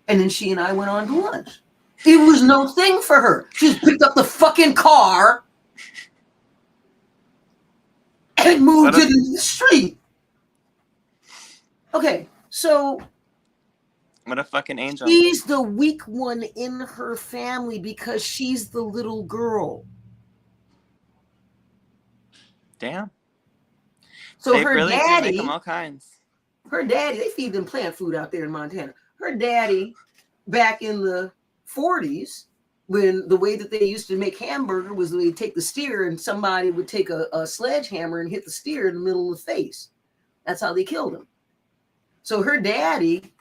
And then she and I went on to lunch. It was no thing for her. She just picked up the fucking car and moved it into the street. Okay, so what a fucking angel. She's the weak one in her family because she's the little girl. Damn. So they her really daddy, do make them all kinds. Her daddy, they feed them plant food out there in Montana. Her daddy, back in the 40s, when the way that they used to make hamburger was they'd take the steer and somebody would take a sledgehammer and hit the steer in the middle of the face. That's how they killed him. So her daddy,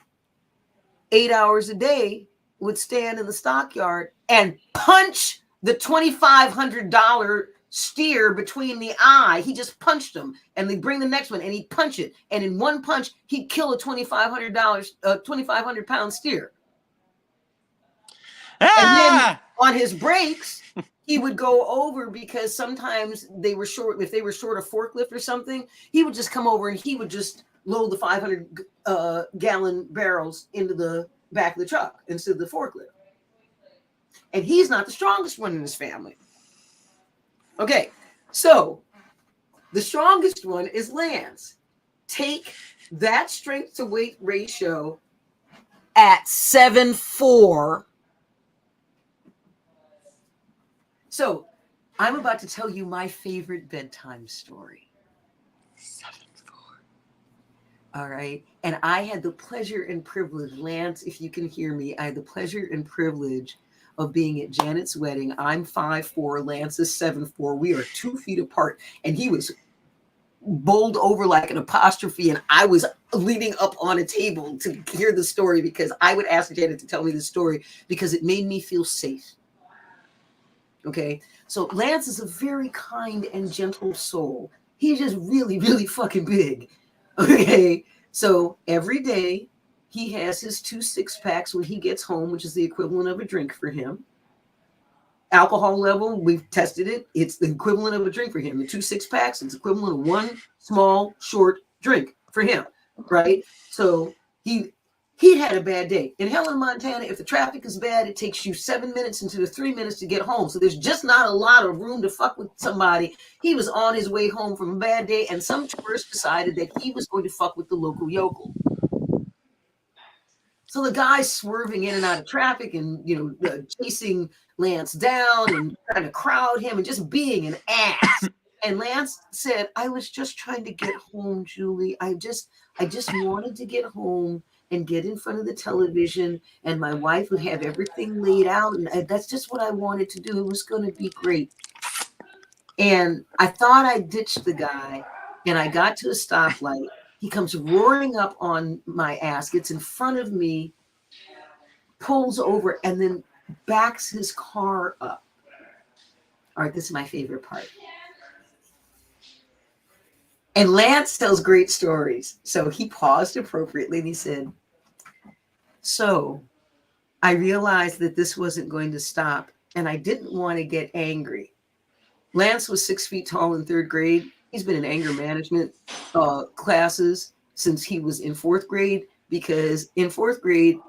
8 hours a day, would stand in the stockyard and punch the $2,500 steer between the eye. He just punched him, and they'd bring the next one, and he'd punch it, and in one punch, he'd kill a $2,500 steer. And then on his breaks, he would go over because sometimes they were short. If they were short a forklift or something, he would just come over and he would just load the 500-gallon barrels into the back of the truck instead of the forklift. And he's not the strongest one in his family. Okay, so the strongest one is Lance. Take that strength to weight ratio at 7'4". So I'm about to tell you my favorite bedtime story. 7'4". All right. And I had the pleasure and privilege, Lance, if you can hear me, I had the pleasure and privilege of being at Janet's wedding. I'm 5'4", Lance is 7'4". We are 2 feet apart. And he was bowled over like an apostrophe. And I was leaning up on a table to hear the story because I would ask Janet to tell me the story because it made me feel safe. Okay. So Lance is a very kind and gentle soul. He's just really, really fucking big. Okay. So every day he has his 2 6-packs when he gets home, which is the equivalent of a drink for him. Alcohol level, we've tested it. It's the equivalent of a drink for him. The 2 6-packs, it's equivalent of one small, short drink for him. Right. So he had a bad day. In Helen, Montana, if the traffic is bad, it takes you 7 minutes into the 3 minutes to get home. So there's just not a lot of room to fuck with somebody. He was on his way home from a bad day, and some tourist decided that he was going to fuck with the local yokel. So the guy's swerving in and out of traffic and, chasing Lance down and trying to crowd him and just being an ass. And Lance said, I was just trying to get home, Julie. I just wanted to get home and get in front of the television, and my wife would have everything laid out. And that's just what I wanted to do. It was going to be great. And I thought I ditched the guy, and I got to a stoplight. He comes roaring up on my ass, gets in front of me, pulls over, and then backs his car up. All right, this is my favorite part. And Lance tells great stories. So he paused appropriately and he said, so I realized that this wasn't going to stop, and I didn't want to get angry. Lance was 6 feet tall in third grade. He's been in anger management classes since he was in fourth grade, because in fourth grade,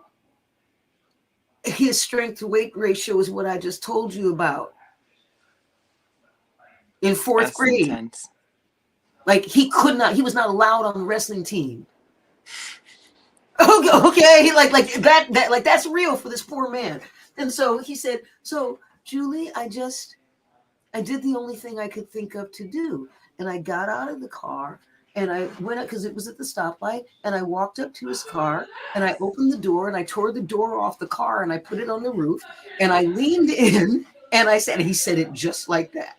his strength to weight ratio is what I just told you about. In fourth grade. Intense. Like he was not allowed on the wrestling team. Okay, like that, like that's real for this poor man. And so he said, so Julie, I did the only thing I could think of to do. And I got out of the car and I went up because it was at the stoplight, and I walked up to his car and I opened the door and I tore the door off the car and I put it on the roof and I leaned in and I said, and he said it just like that.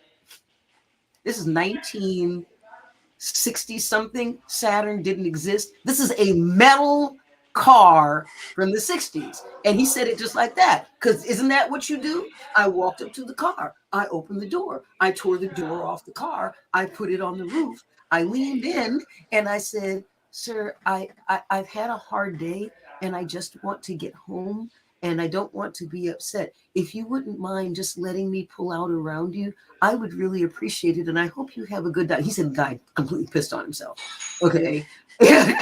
This is 1960 something. Saturn didn't exist. This is a metal car from the 60s. And he said it just like that. Because isn't that what you do? I walked up to the car. I opened the door. I tore the door off the car. I put it on the roof. I leaned in and I said, sir, I've had a hard day and I just want to get home and I don't want to be upset. If you wouldn't mind just letting me pull out around you, I would really appreciate it. And I hope you have a good day. He said the guy completely pissed on himself. Okay. And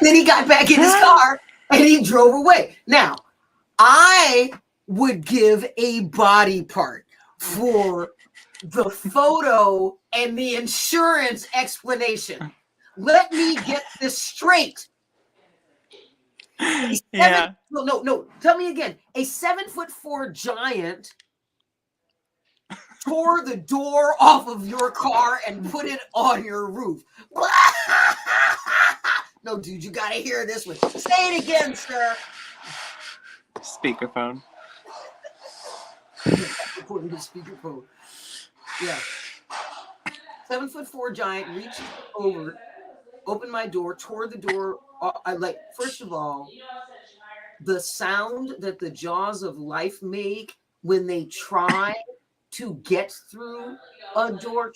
then he got back in his car and he drove away. Now, I would give a body part for the photo and the insurance explanation. Let me get this straight. Yeah. No. Tell me again. A 7'4" giant tore the door off of your car and put it on your roof. No, dude, you gotta hear this one. Say it again, sir. Speakerphone. According to speakerphone. Yeah. 7'4" giant reached over, opened my door, tore the door. First of all, the sound that the jaws of life make when they try to get through a door,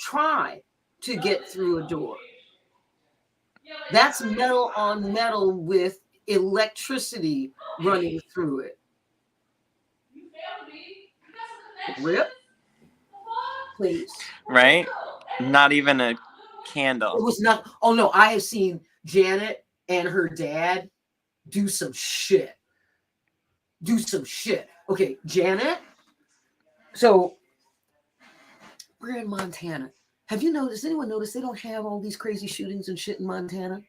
That's metal on metal with electricity running through it. Rip, please. Right? Not even a candle. It was not. Oh no, I have seen Janet and her dad do some shit. Okay, Janet. So we're in Montana. Have you noticed? Anyone noticed they don't have all these crazy shootings and shit in Montana?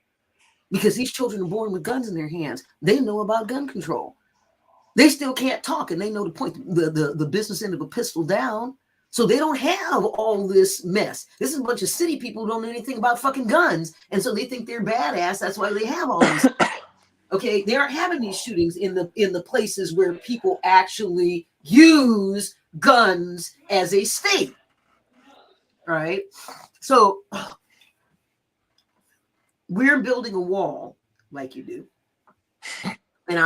Because these children are born with guns in their hands. They know about gun control. They still can't talk, and they know to point the business end of a pistol down. So they don't have all this mess. This is a bunch of city people who don't know anything about fucking guns. And so they think they're badass. That's why they have all these. Okay, they aren't having these shootings in the places where people actually use guns as a state. Right? So we're building a wall like you do. And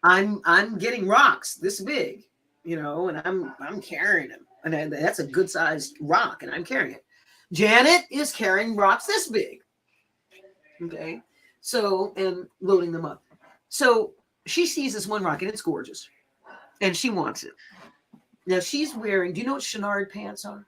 I'm getting rocks this big, and I'm carrying them. And that's a good sized rock, and I'm carrying it. Janet is carrying rocks this big. Okay. So, and loading them up. So she sees this one rock and it's gorgeous. And she wants it. Now she's wearing, do you know what Chenard pants are?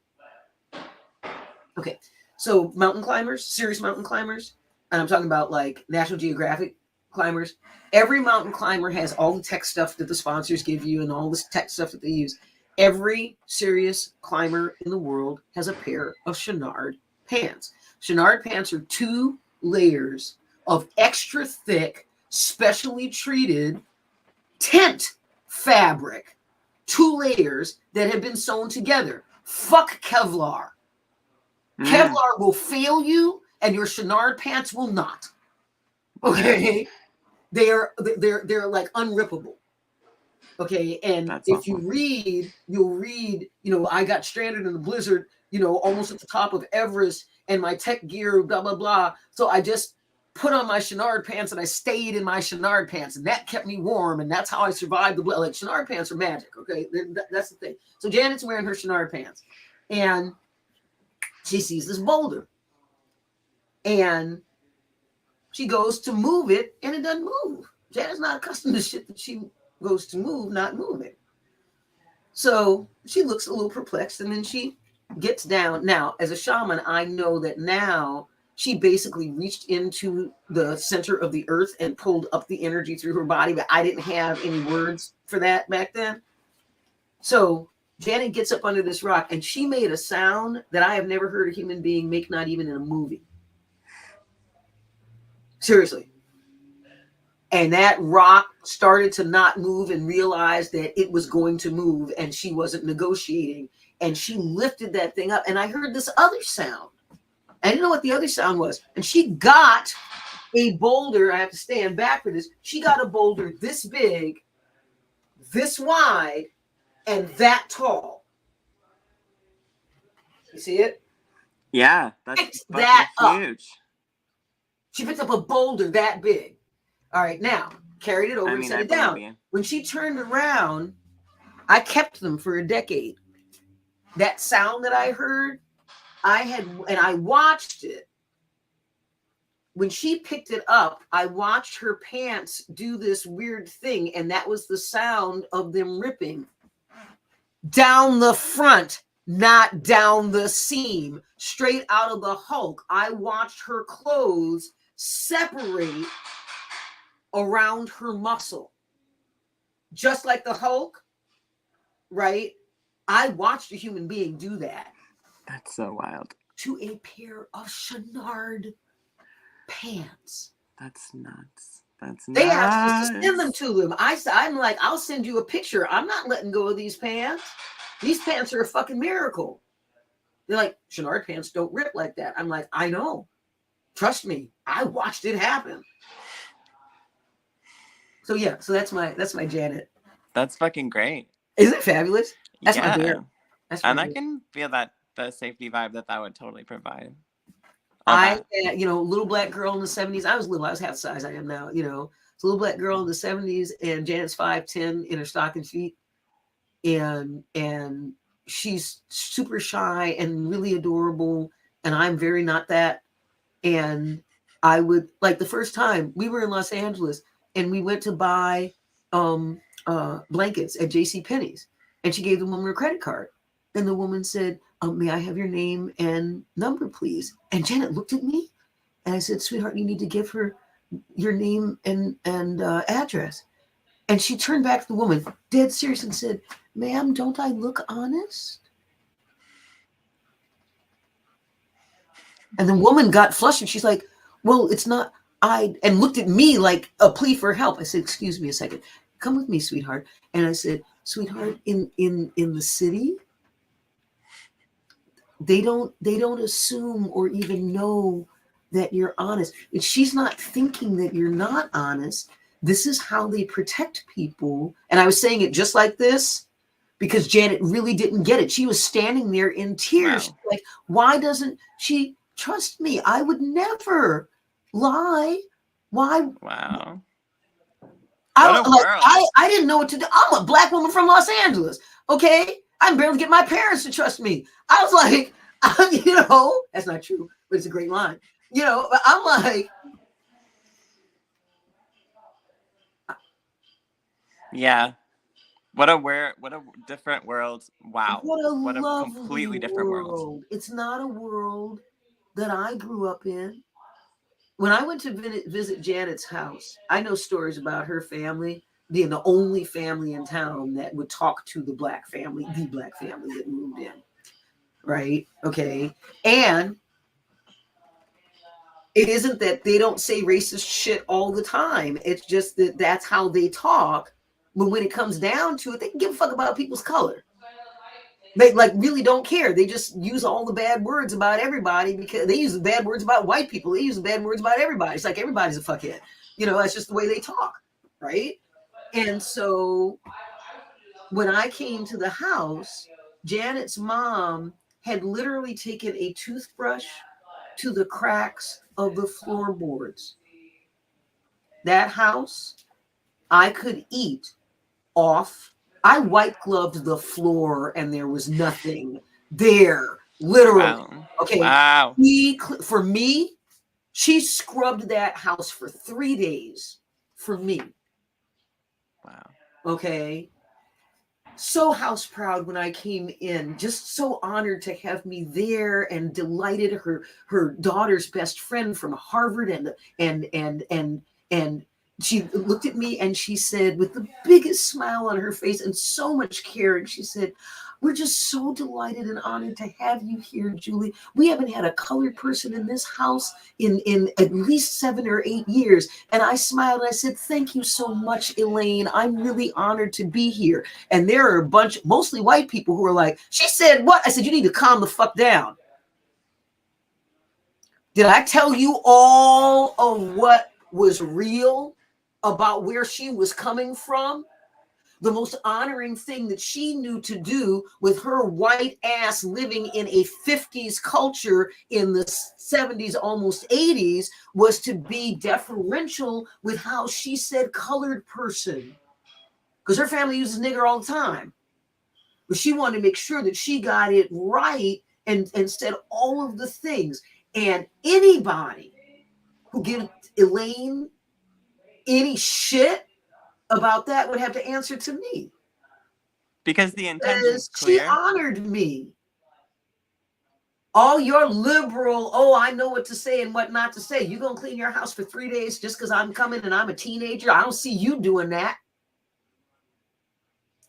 Okay. So mountain climbers, serious mountain climbers, and I'm talking about like National Geographic climbers. Every mountain climber has all the tech stuff that the sponsors give you and all this tech stuff that they use. Every serious climber in the world has a pair of Chenard pants. Chenard pants are 2 layers of extra thick, specially treated tent fabric. 2 layers that have been sewn together. Fuck Kevlar. Kevlar will fail you, and your Chenard pants will not. Okay, they're like unrippable. Okay, and That's if awful. you'll read, I got stranded in the blizzard, almost at the top of Everest, and my tech gear, blah blah blah. So I just put on my Chenard pants, and I stayed in my Chenard pants, and that kept me warm, and that's how I survived the blizzard. Like Chenard pants are magic. Okay, that's the thing. So Janet's wearing her Chenard pants, and she sees this boulder, and she goes to move it, and it doesn't move. Janet's not accustomed to shit that she goes to move, not moving. So she looks a little perplexed, and then she gets down. Now, as a shaman, I know that now she basically reached into the center of the earth and pulled up the energy through her body, but I didn't have any words for that back then. So Janet gets up under this rock, and she made a sound that I have never heard a human being make, not even in a movie. Seriously. And that rock started to not move and realized that it was going to move, and she wasn't negotiating. And she lifted that thing up, and I heard this other sound. I didn't know what the other sound was. And she got a boulder. I have to stand back for this. She got a boulder this big, this wide, and that tall. You see it? Yeah, that's that huge. She picked up a boulder that big. All right, now carried it over and set it down. You. When she turned around, I kept them for a decade. That sound that I heard, I watched it. When she picked it up, I watched her pants do this weird thing, and that was the sound of them ripping down the front, not down the seam, straight out of the Hulk. I watched her clothes separate around her muscle, just like the Hulk, right? I watched a human being do that. That's so wild. To a pair of Chenard pants. That's nuts. That's they nuts. asked us to send them to them. I'm like, I'll send you a picture. I'm not letting go of these pants. These pants are a fucking miracle. They're like, Chenard pants don't rip like that. I'm like, I know. Trust me. I watched it happen. So yeah, so that's my Janet. That's fucking great. Isn't it fabulous? That's my bear. And I can feel that the safety vibe that would totally provide. Little black girl in the 70s. I was little. I was half the size I am now. It's a little black girl in the 70s, and Janet's 5'10" in her stocking feet, and she's super shy and really adorable, and I'm very not that. And I would, like, the first time we were in Los Angeles, and we went to buy blankets at JCPenney's, and she gave the woman her credit card, and the woman said, may I have your name and number, please? And Janet looked at me, and I said, sweetheart, you need to give her your name and address. And she turned back to the woman, dead serious, and said, ma'am, don't I look honest? And the woman got flustered. She's like, well, it's not and looked at me like a plea for help. I said, excuse me a second. Come with me, sweetheart. And I said, sweetheart, in the city, They don't assume or even know that you're honest. And she's not thinking that you're not honest. This is how they protect people. And I was saying it just like this because Janet really didn't get it. She was standing there in tears. Wow. Like, why doesn't she trust me? I would never lie. Why? Wow. What I a like world. I didn't know what to do. I'm a black woman from Los Angeles. Okay. I can barely get my parents to trust me. I was like, that's not true, but it's a great line. But I'm like, Yeah. What a different world. Wow. what a What a lovely completely different world. world. It's not a world that I grew up in. When I went to visit Janet's house, I know stories about her family being the only family in town that would talk to the black family that moved in. Right? Okay. And it isn't that they don't say racist shit all the time. It's just that that's how they talk. But when it comes down to it, they can give a fuck about people's color. They like really don't care. They just use all the bad words about everybody because they use the bad words about white people. They use the bad words about everybody. It's like everybody's a fuckhead. That's just the way they talk. Right. And so when I came to the house, Janet's mom had literally taken a toothbrush to the cracks of the floorboards. That house, I could eat off. I white gloved the floor and there was nothing there, literally. Wow. Okay. Wow. For me, she scrubbed that house for 3 days for me. Wow. Okay. So house proud when I came in, just so honored to have me there and delighted. Her daughter's best friend from Harvard and she looked at me and she said with the biggest smile on her face and so much care, and she said, we're just so delighted and honored to have you here, Julie. We haven't had a colored person in this house in at least 7 or 8 years. And I smiled and I said, thank you so much, Elaine. I'm really honored to be here. And there are a bunch, mostly white people, who are like, she said what? I said, you need to calm the fuck down. Did I tell you all of what was real about where she was coming from? The most honoring thing that she knew to do with her white ass living in a 50s culture in the 70s, almost 80s, was to be deferential with how she said colored person. Because her family uses nigger all the time. But she wanted to make sure that she got it right and said all of the things. And anybody who gives Elaine any shit about that would have to answer to me. Because the intention's She clear. honored me. All your liberal, I know what to say and what not to say. You gonna clean your house for 3 days just because I'm coming and I'm a teenager? I don't see you doing that.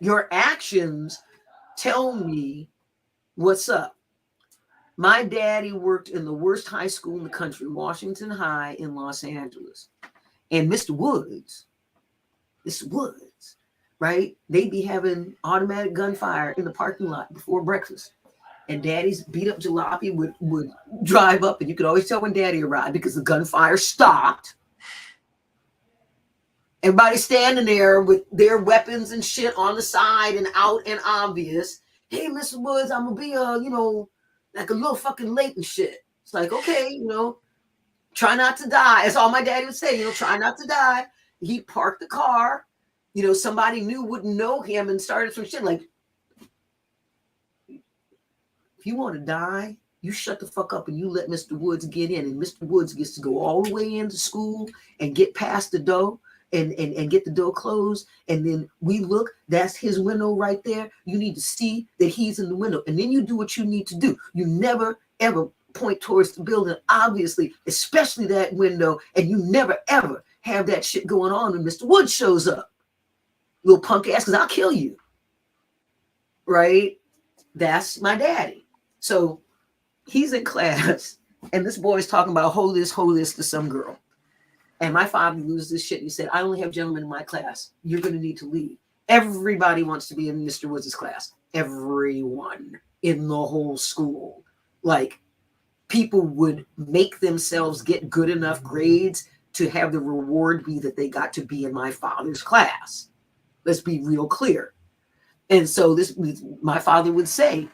Your actions tell me what's up. My daddy worked in the worst high school in the country, Washington High in Los Angeles. And Mr. Woods, right? They'd be having automatic gunfire in the parking lot before breakfast. And daddy's beat up jalopy would drive up, and you could always tell when daddy arrived because the gunfire stopped. Everybody standing there with their weapons and shit on the side and out and obvious. Hey, Mr. Woods, I'm gonna be like a little fucking late and shit. It's like, okay, try not to die. That's all my daddy would say, try not to die. He parked the car, somebody new wouldn't know him and started some shit like, if you want to die, you shut the fuck up and you let Mr. Woods get in. And Mr. Woods gets to go all the way into school and get past the door and get the door closed. And then we look, that's his window right there. You need to see that he's in the window. And then you do what you need to do. You never, ever point towards the building, obviously, especially that window. And you never, ever have that shit going on when Mr. Woods shows up. Little punk ass, because I'll kill you. Right? That's my daddy. So he's in class, and this boy is talking about hold this to some girl. And my father loses this shit. He said, I only have gentlemen in my class. You're going to need to leave. Everybody wants to be in Mr. Woods' class. Everyone in the whole school. like people would make themselves get good enough grades to have the reward be that they got to be in my father's class. Let's be real clear. And so this, my father would say,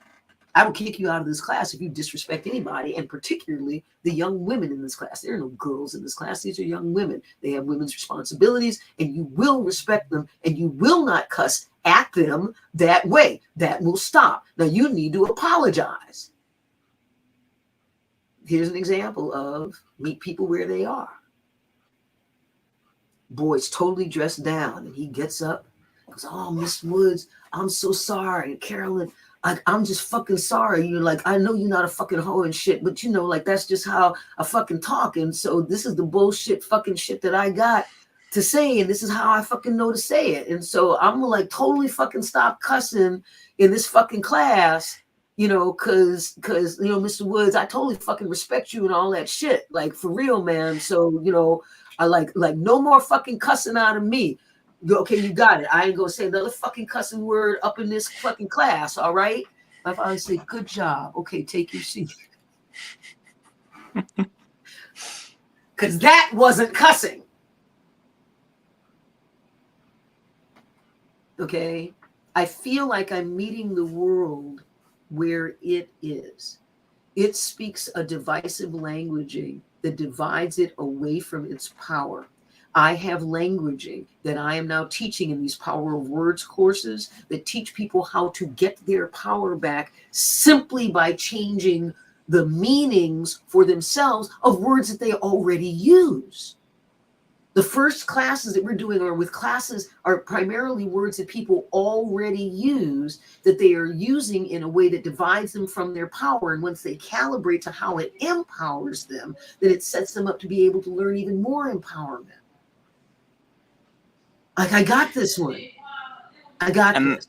I will kick you out of this class if you disrespect anybody, and particularly the young women in this class. There are no girls in this class. These are young women. They have women's responsibilities, and you will respect them, and you will not cuss at them that way. That will stop. Now, you need to apologize. Here's an example of meet people where they are. Boy's totally dressed down, and he gets up, goes, "Oh, Miss Woods, I'm so sorry. Carolyn, I'm just fucking sorry. You're like, I know you're not a fucking hoe and shit, but you know, like, that's just how I fucking talk. And so this is the bullshit fucking shit that I got to say, and this is how I fucking know to say it. And so I'm gonna like totally fucking stop cussing in this fucking class, you know, cause you know, Mr. Woods, I totally fucking respect you and all that shit. Like, for real, man. So, you know, I like no more fucking cussing out of me. Okay, you got it. I ain't gonna say another fucking cussing word up in this fucking class, all right?" My father say, "Good job. Okay, take your seat." Because that wasn't cussing. Okay? I feel like I'm meeting the world where it is. It speaks a divisive languaging that divides it away from its power. I have languaging that I am now teaching in these power of words courses that teach people how to get their power back simply by changing the meanings for themselves of words that they already use. The first classes that we're doing are primarily words that people already use, that they are using in a way that divides them from their power. And once they calibrate to how it empowers them, then it sets them up to be able to learn even more empowerment. Like, I got this one. I got this.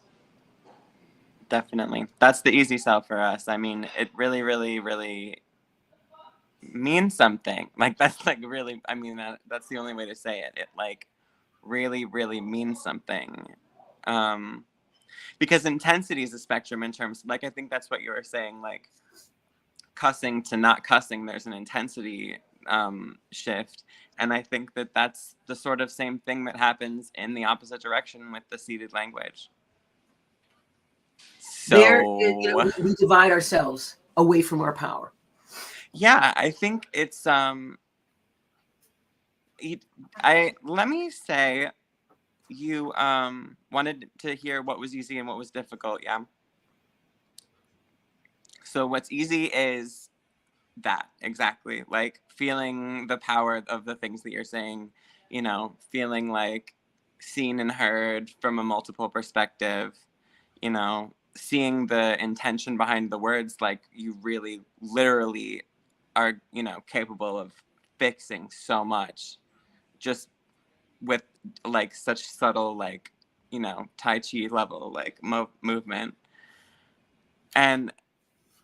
Definitely. That's the easy sell for us. I mean, it really, really, really means something. Like, that's like really, I mean, that's the only way to say it. It like really, really means something. Because intensity is a spectrum in terms, like, I think that's what you were saying, like cussing to not cussing, there's an intensity shift. And I think that that's the sort of same thing that happens in the opposite direction with the seated language. So you know, we divide ourselves away from our power. Yeah, I think it's let me say, you wanted to hear what was easy and what was difficult, yeah? So what's easy is that, exactly, like feeling the power of the things that you're saying, you know, feeling like seen and heard from a multiple perspective, you know, seeing the intention behind the words, like you really literally are, you know, capable of fixing so much just with like such subtle, like, you know, Tai Chi level, like movement.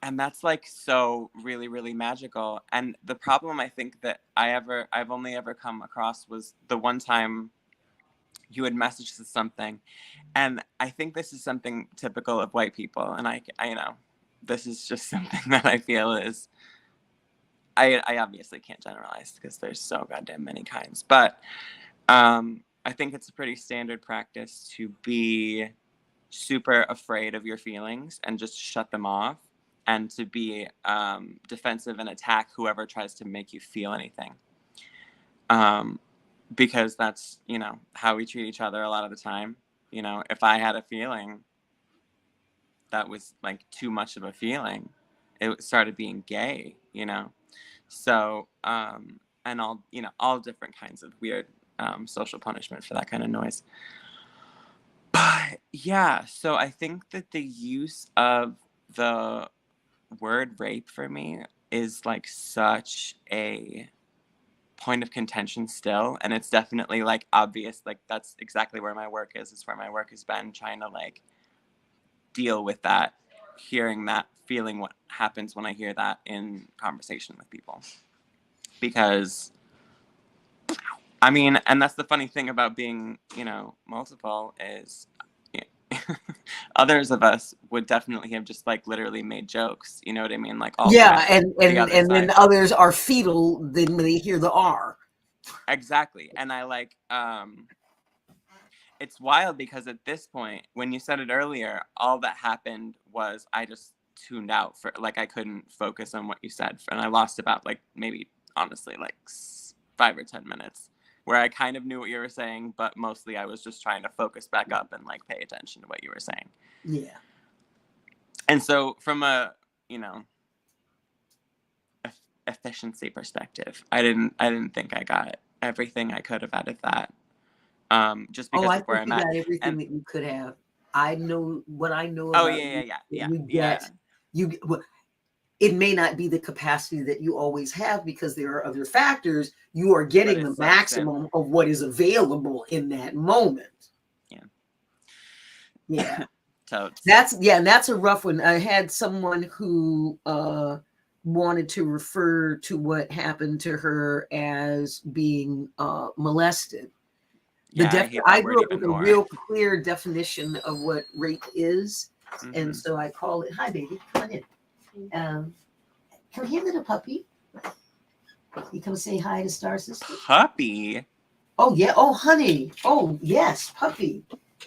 And that's like so really, really magical. And the problem I think that I've only ever come across was the one time you had messaged us something. And I think this is something typical of white people. And I you know, this is just something that I feel is, I obviously can't generalize because there's so goddamn many kinds. But I think it's a pretty standard practice to be super afraid of your feelings and just shut them off, and to be defensive and attack whoever tries to make you feel anything. Because that's, you know, how we treat each other a lot of the time. You know, if I had a feeling that was like too much of a feeling, it started being gay, you know? So, and all, you know, all different kinds of weird social punishment for that kind of noise. But yeah, so I think that the use of the word rape for me is like such a point of contention still. And it's definitely like obvious, like that's exactly where my work is. It's where my work has been, trying to like deal with that, hearing that, feeling what happens when I hear that in conversation with people. Because I mean, and that's the funny thing about being, you know, multiple is others of us would definitely have just like literally made jokes. You know what I mean? Like all yeah, and the other side. then others are fetal then when they hear the R. Exactly. And I like it's wild because at this point, when you said it earlier, all that happened was I just tuned out for like I couldn't focus on what you said, and I lost about like maybe honestly like 5 or 10 minutes where I kind of knew what you were saying, but mostly I was just trying to focus back up and like pay attention to what you were saying. Yeah. And so from a, efficiency perspective, I didn't think I got everything I could have out of that. Just because I of where think I'm you at. got everything And that you could have. I know what I know oh about yeah. you get. Well, it may not be the capacity that you always have because there are other factors. You are getting the maximum of what is available in that moment. Yeah. Totes. That's a rough one. I had someone who wanted to refer to what happened to her as being molested. I grew up with a real clear definition of what rape is. Mm-hmm. And so I call it, hi baby, come on in. Come here, little puppy. You come say hi to Star Sister. Puppy? Oh yeah, oh honey. Oh yes, puppy.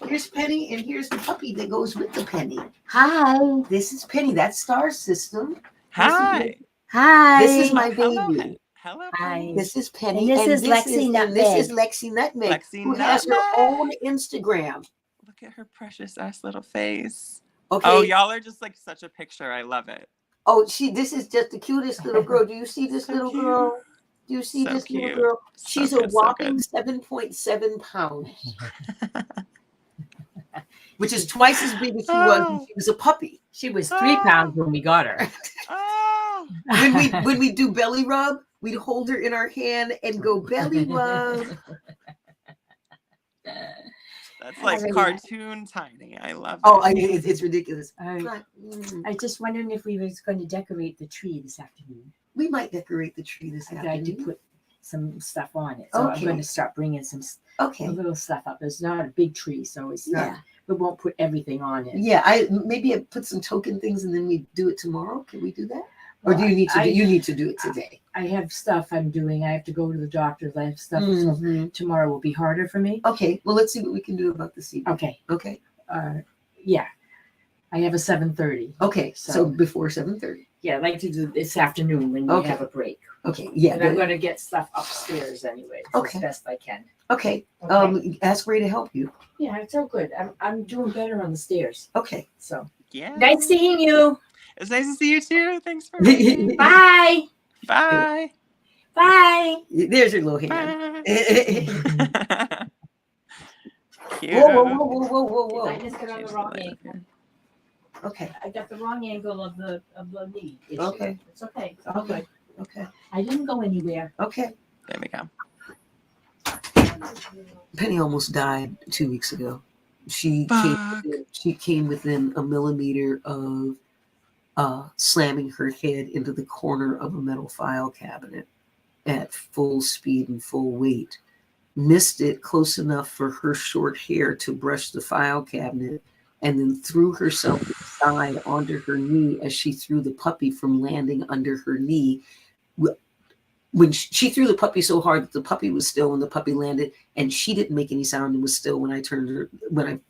Here's Penny, and here's the puppy that goes with the Penny. Hi. This is Penny. That's Star System. Hi. Hi. This is my baby. Hello. Hi. This is Penny. And this is Lexi Nutmeg. This is Lexi Nutmeg, who has her own Instagram. Look at her precious ass little face. Okay. Oh, y'all are just like such a picture. I love it. Oh, this is just the cutest little girl. Do you see this little girl? Do you see this little girl? She's a whopping 7.7 pounds. Which is twice as big as she was when she was a puppy. She was 3 pounds when we got her. When we do belly rub, we'd hold her in our hand and go belly rub. That's like cartoon tiny. I love it. Oh, it's ridiculous. I just wondering if we was going to decorate the tree this afternoon. We might decorate the tree this afternoon. I tried to put some stuff on it. So I'm going to start bringing some little stuff up. It's not a big tree, so it's not. We won't put everything on it. Yeah, I put some token things and then we do it tomorrow. Can we do that? Or do you need to? You need to do it today. I have stuff I'm doing. I have to go to the doctor. I have stuff. So tomorrow will be harder for me. Okay. Well, let's see what we can do about this evening. Okay. Yeah. I have a 7:30. Okay. So before 7:30. Yeah, I'd like to do this afternoon when we have a break. Okay. Yeah. And I'm going to get stuff upstairs anyway. As best I can. Okay. Ask Ray to help you. Yeah, it's all good. I'm doing better on the stairs. Okay. So yeah. Nice seeing you. It's nice to see you too. Thanks for Bye. Bye. Bye. There's your little hand. Cute. Whoa. I just got on the wrong angle. Okay. I got the wrong angle of the knee issue. Okay. It's okay. It's all good. Okay. I didn't go anywhere. Okay. There we go. Penny almost died 2 weeks ago. She came within a millimeter of slamming her head into the corner of a metal file cabinet at full speed and full weight. Missed it close enough for her short hair to brush the file cabinet, and then threw herself aside onto her knee as she threw the puppy from landing under her knee. When she threw the puppy so hard that the puppy was still when the puppy landed, and she didn't make any sound and was still when I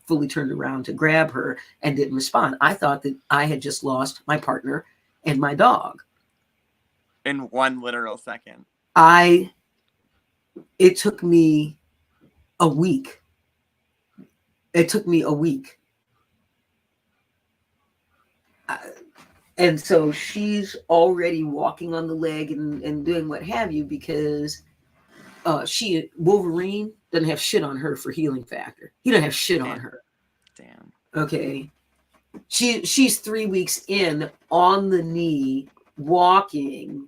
fully turned around to grab her and didn't respond. I thought that I had just lost my partner and my dog. In one literal second. It took me a week. And so she's already walking on the leg and doing what have you because Wolverine doesn't have shit on her for healing factor. He doesn't have shit on her. Damn. Okay. She's 3 weeks in on the knee, walking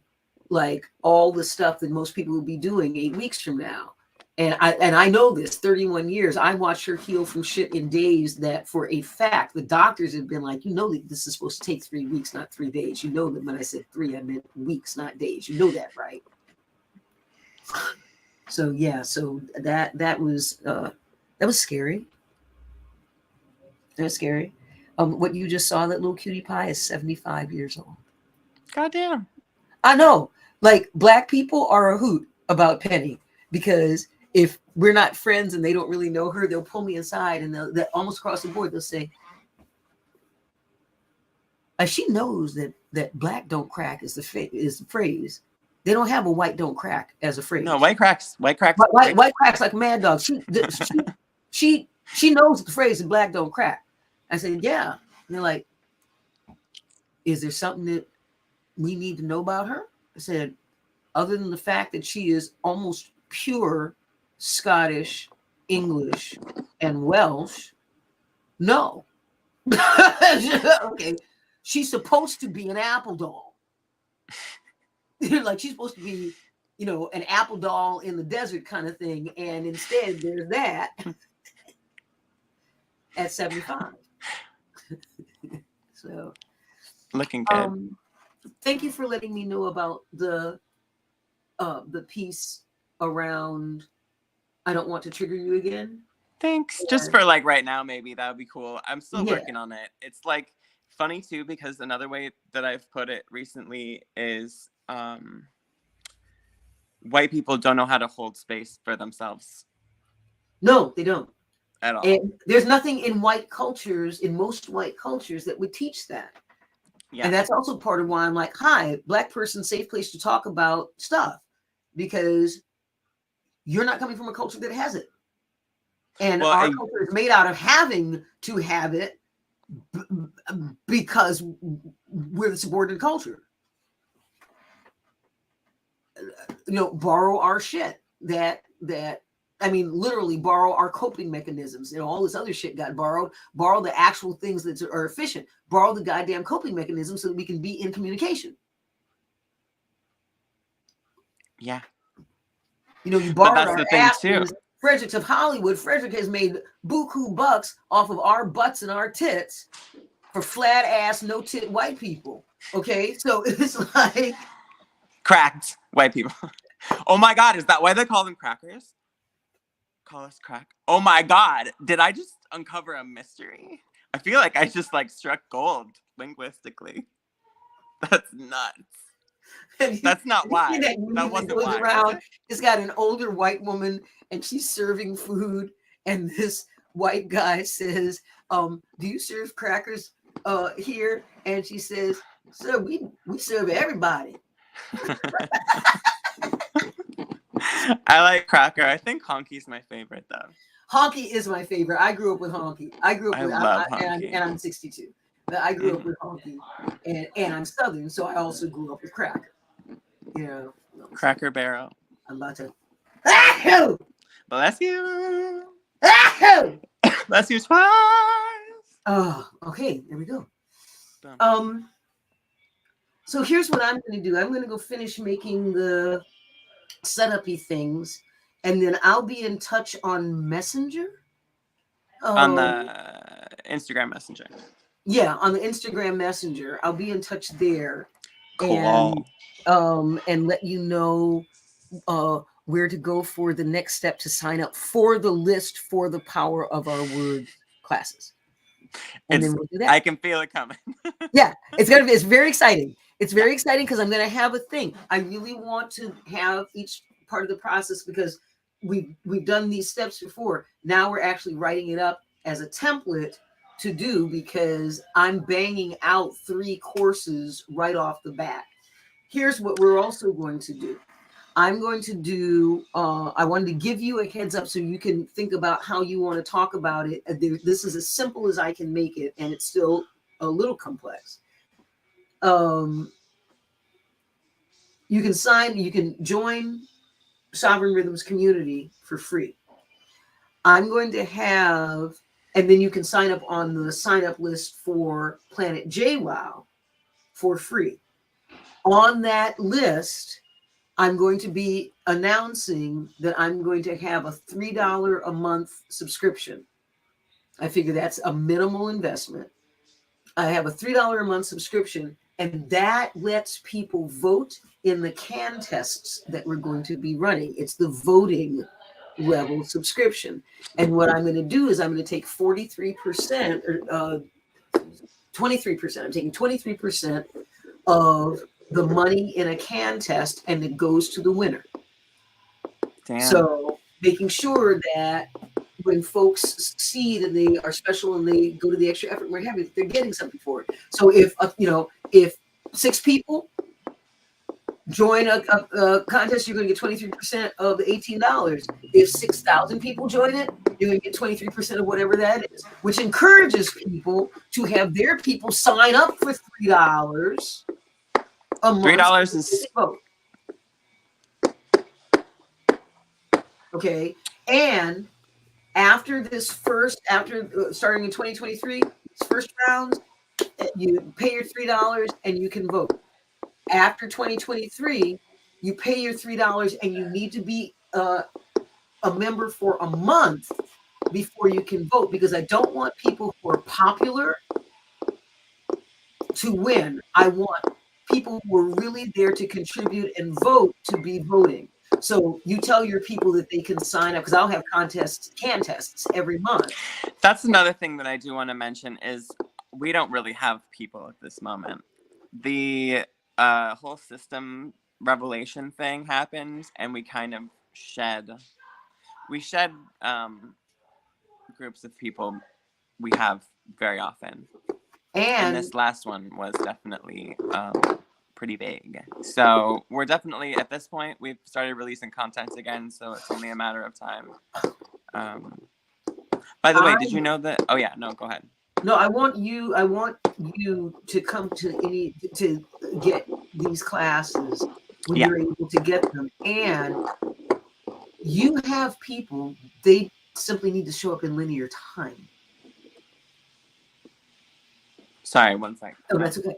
like all the stuff that most people will be doing 8 weeks from now. And I know this 31 years. I watched her heal from shit in days that for a fact, the doctors have been like, that this is supposed to take 3 weeks, not 3 days. You know that when I said 3, I meant weeks, not days. You know that, right? So yeah, so that was scary. That was scary. What you just saw, that little cutie pie, is 75 years old. Goddamn. I know. Like, Black people are a hoot about Penny, because if we're not friends and they don't really know her, they'll pull me aside and they'll almost across the board, they'll say, she knows that black don't crack is the phrase. They don't have a white don't crack as a phrase. No, white cracks. White cracks. White cracks like mad dog. She knows the phrase and black don't crack. I said, yeah. And they're like, is there something that we need to know about her? I said, other than the fact that she is almost pure Scottish, English, and Welsh, no. Okay. She's supposed to be an apple doll. Like, she's supposed to be, an apple doll in the desert kind of thing. And instead, there's that at 75. So, looking good. Thank you for letting me know about the piece around I don't want to trigger you again. Thanks. Yeah. Just for like right now, maybe that would be cool. I'm still working on it. It's like funny too, because another way that I've put it recently is white people don't know how to hold space for themselves. No, they don't. At all. And there's nothing in most white cultures that would teach that. Yeah. And that's also part of why I'm like, hi, Black person, safe place to talk about stuff, because you're not coming from a culture that has it. And our culture is made out of having to have it because we're the subordinate culture. Borrow our shit literally borrow our coping mechanisms, and all this other shit got borrowed. Borrow the actual things that are efficient. Borrow the goddamn coping mechanisms so that we can be in communication. Yeah. You borrowed our asses. Fredericks of Hollywood. Frederick has made buku bucks off of our butts and our tits for flat ass, no tit white people. Okay, so it's like cracked white people. Oh my God, is that why they call them crackers? Call us crack. Oh my God, did I just uncover a mystery? I feel like I just struck gold linguistically. That's nuts. That's not why. That wasn't why. Around. It's got an older white woman and she's serving food, and this white guy says, do you serve crackers here? And she says, sir, we serve everybody. I like cracker. I think honky's my favorite though. Honky is my favorite. I grew up with honky. I love honky. And I'm 62. But I grew up with honky, and I'm Southern, so I also grew up with cracker. Cracker Barrel. I'm about to. Bless you. Ah-hoo! Bless you twice. Oh, okay. There we go. So here's what I'm going to do. I'm going to go finish making the setup-y things, and then I'll be in touch on Messenger. On the Instagram Messenger. Yeah, on the Instagram Messenger. I'll be in touch there. Cool. And let you know where to go for the next step to sign up for the list for the Power of Our Word classes. And then we'll do that. I can feel it coming. Yeah, it's very exciting. It's very exciting because I'm going to have a thing. I really want to have each part of the process, because we've done these steps before. Now we're actually writing it up as a template to do, because I'm banging out 3 courses right off the bat. Here's what we're also going to do. I'm going to do, I wanted to give you a heads up so you can think about how you want to talk about it. This is as simple as I can make it, and it's still a little complex. You can join Sovereign Rhythms community for free. I'm going to have, and then you can sign up on the sign up list for Planet JWoww for free. On that list, I'm going to be announcing that I'm going to have a $3 a month subscription. I figure that's a minimal investment. I have a $3 a month subscription, and that lets people vote in the can tests that we're going to be running. It's the voting level subscription. And what I'm going to do is I'm going to take 43%, or 23%. I'm taking 23% of the money in a contest, and it goes to the winner. Damn. So making sure that when folks succeed and they are special and they go to the extra effort, we're happy that they're getting something for it. So if if 6 people join a contest, you're going to get 23% of the $18. If 6,000 people join it, you're going to get 23% of whatever that is, which encourages people to have their people sign up for $3 a month. $3 is vote. Okay, and after starting in 2023, this first round, you pay your $3 and you can vote. After 2023, you pay your $3 and you need to be a member for a month before you can vote, because I don't want people who are popular to win. I want people who are really there to contribute and vote to be voting. So you tell your people that they can sign up, because I'll have contests every month. That's another thing that I do want to mention is we don't really have people at this moment. The whole system revelation thing happened, and we kind of shed groups of people we have very often. And this last one was definitely pretty big. So we're definitely, at this point, we've started releasing content again, so it's only a matter of time. By the way, did you know that? Oh yeah, no, go ahead. No, I want you to come to get these classes when you're able to get them. And you have people, they simply need to show up in linear time. Sorry, one second. Oh, that's okay.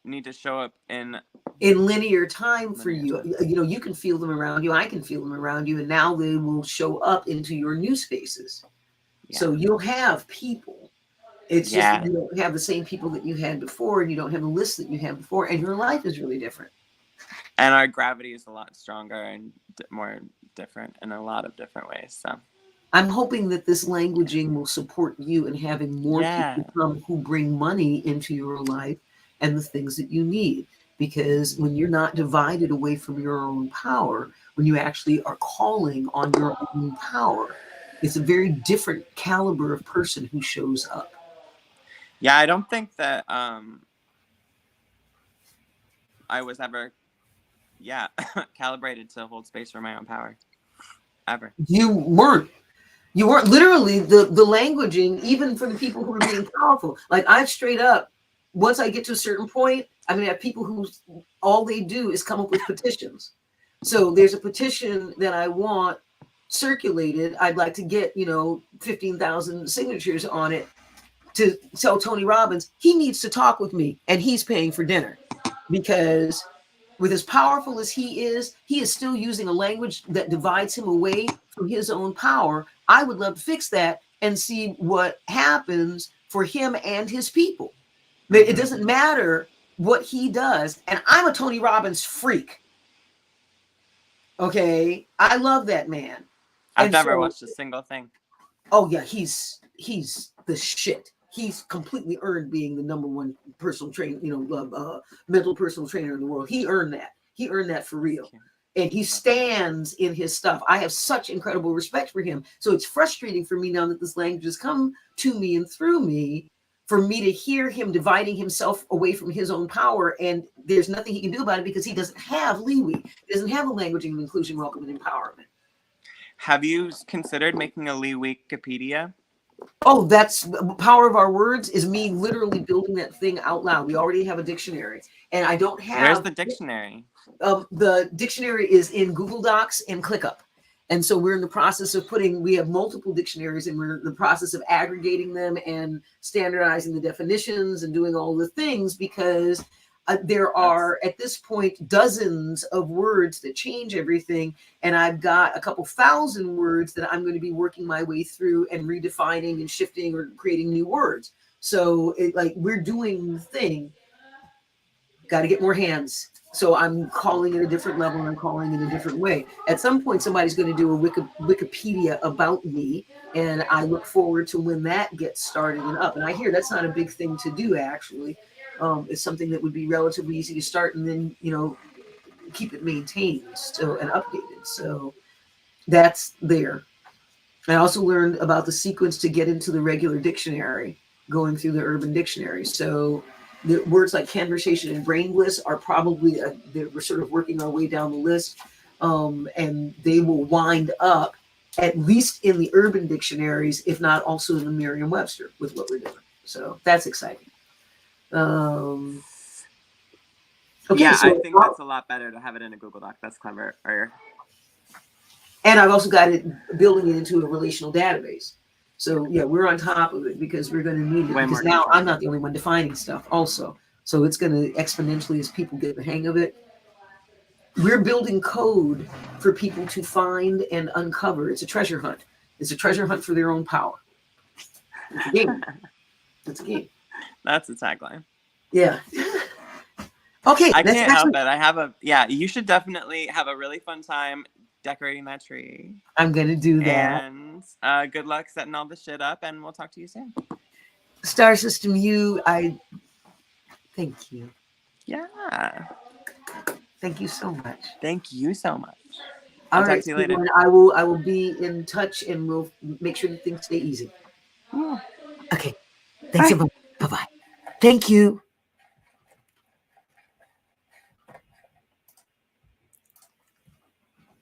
Need to show up in linear time for you. You know, you can feel them around you. I can feel them around you. And now they will show up into your new spaces. Yeah. So you'll have people. It's just you don't have the same people that you had before, and you don't have the list that you had before, and your life is really different. And our gravity is a lot stronger and more different in a lot of different ways. So I'm hoping that this languaging will support you in having more people come who bring money into your life and the things that you need. Because when you're not divided away from your own power, when you actually are calling on your own power, it's a very different caliber of person who shows up. Yeah, I don't think that I was ever, calibrated to hold space for my own power. Ever. You weren't. You weren't. Literally, the languaging, even for the people who are being powerful. Like, I've straight up, once I get to a certain point, I have people who all they do is come up with petitions. So there's a petition that I want circulated. I'd like to get, 15,000 signatures on it to tell Tony Robbins he needs to talk with me, and he's paying for dinner, because with as powerful as he is still using a language that divides him away from his own power. I would love to fix that and see what happens for him and his people. It doesn't matter what he does. And I'm a Tony Robbins freak. Okay. I love that man. I've never watched a single thing. Oh yeah. He's the shit. He's completely earned being the #1 personal trainer, mental personal trainer in the world. He earned that. He earned that for real. And he stands in his stuff. I have such incredible respect for him. So it's frustrating for me now that this language has come to me and through me, for me to hear him dividing himself away from his own power. And there's nothing he can do about it, because he doesn't have leeway. He doesn't have a language of inclusion, welcome, and empowerment. Have you considered making a Lee Wikipedia? Oh, that's the power of our words, is me literally building that thing out loud. We already have a dictionary, and I don't have. Where's the dictionary? The dictionary is in Google Docs and ClickUp. And so we're in the process of we have multiple dictionaries, and we're in the process of aggregating them and standardizing the definitions and doing all the things, because there are, at this point, dozens of words that change everything. And I've got a couple thousand words that I'm going to be working my way through and redefining and shifting or creating new words. So we're doing the thing. Got to get more hands. So I'm calling it a different level and I'm calling it a different way. At some point, somebody's going to do a Wikipedia about me. And I look forward to when that gets started and up. And I hear that's not a big thing to do, actually. It's something that would be relatively easy to start and then, keep it maintained and updated. So that's there. I also learned about the sequence to get into the regular dictionary, going through the Urban Dictionary. So the words like conversation and brain bliss are probably, we're sort of working our way down the list, and they will wind up at least in the Urban Dictionaries, if not also in the Merriam-Webster with what we're doing. So that's exciting. Okay, yeah, so I think that's a lot better to have it in a Google Doc. That's clever. And I've also got it building it into a relational database. So yeah, we're on top of it because we're going to need it. Because now I'm not the only one defining stuff also. So it's going to exponentially, as people get the hang of it. We're building code for people to find and uncover. It's a treasure hunt. It's a treasure hunt for their own power. It's a game. It's a game. That's a tagline. Yeah. Okay. I can't help it. You should definitely have a really fun time decorating that tree. I'm going to do that. And good luck setting all this shit up, and we'll talk to you soon. Star System thank you. Yeah. Thank you so much. Thank you so much. All I'll right, talk to you later. I will be in touch and we'll make sure that things stay easy. Yeah. Okay. Thanks a bunch. Bye-bye. Thank you.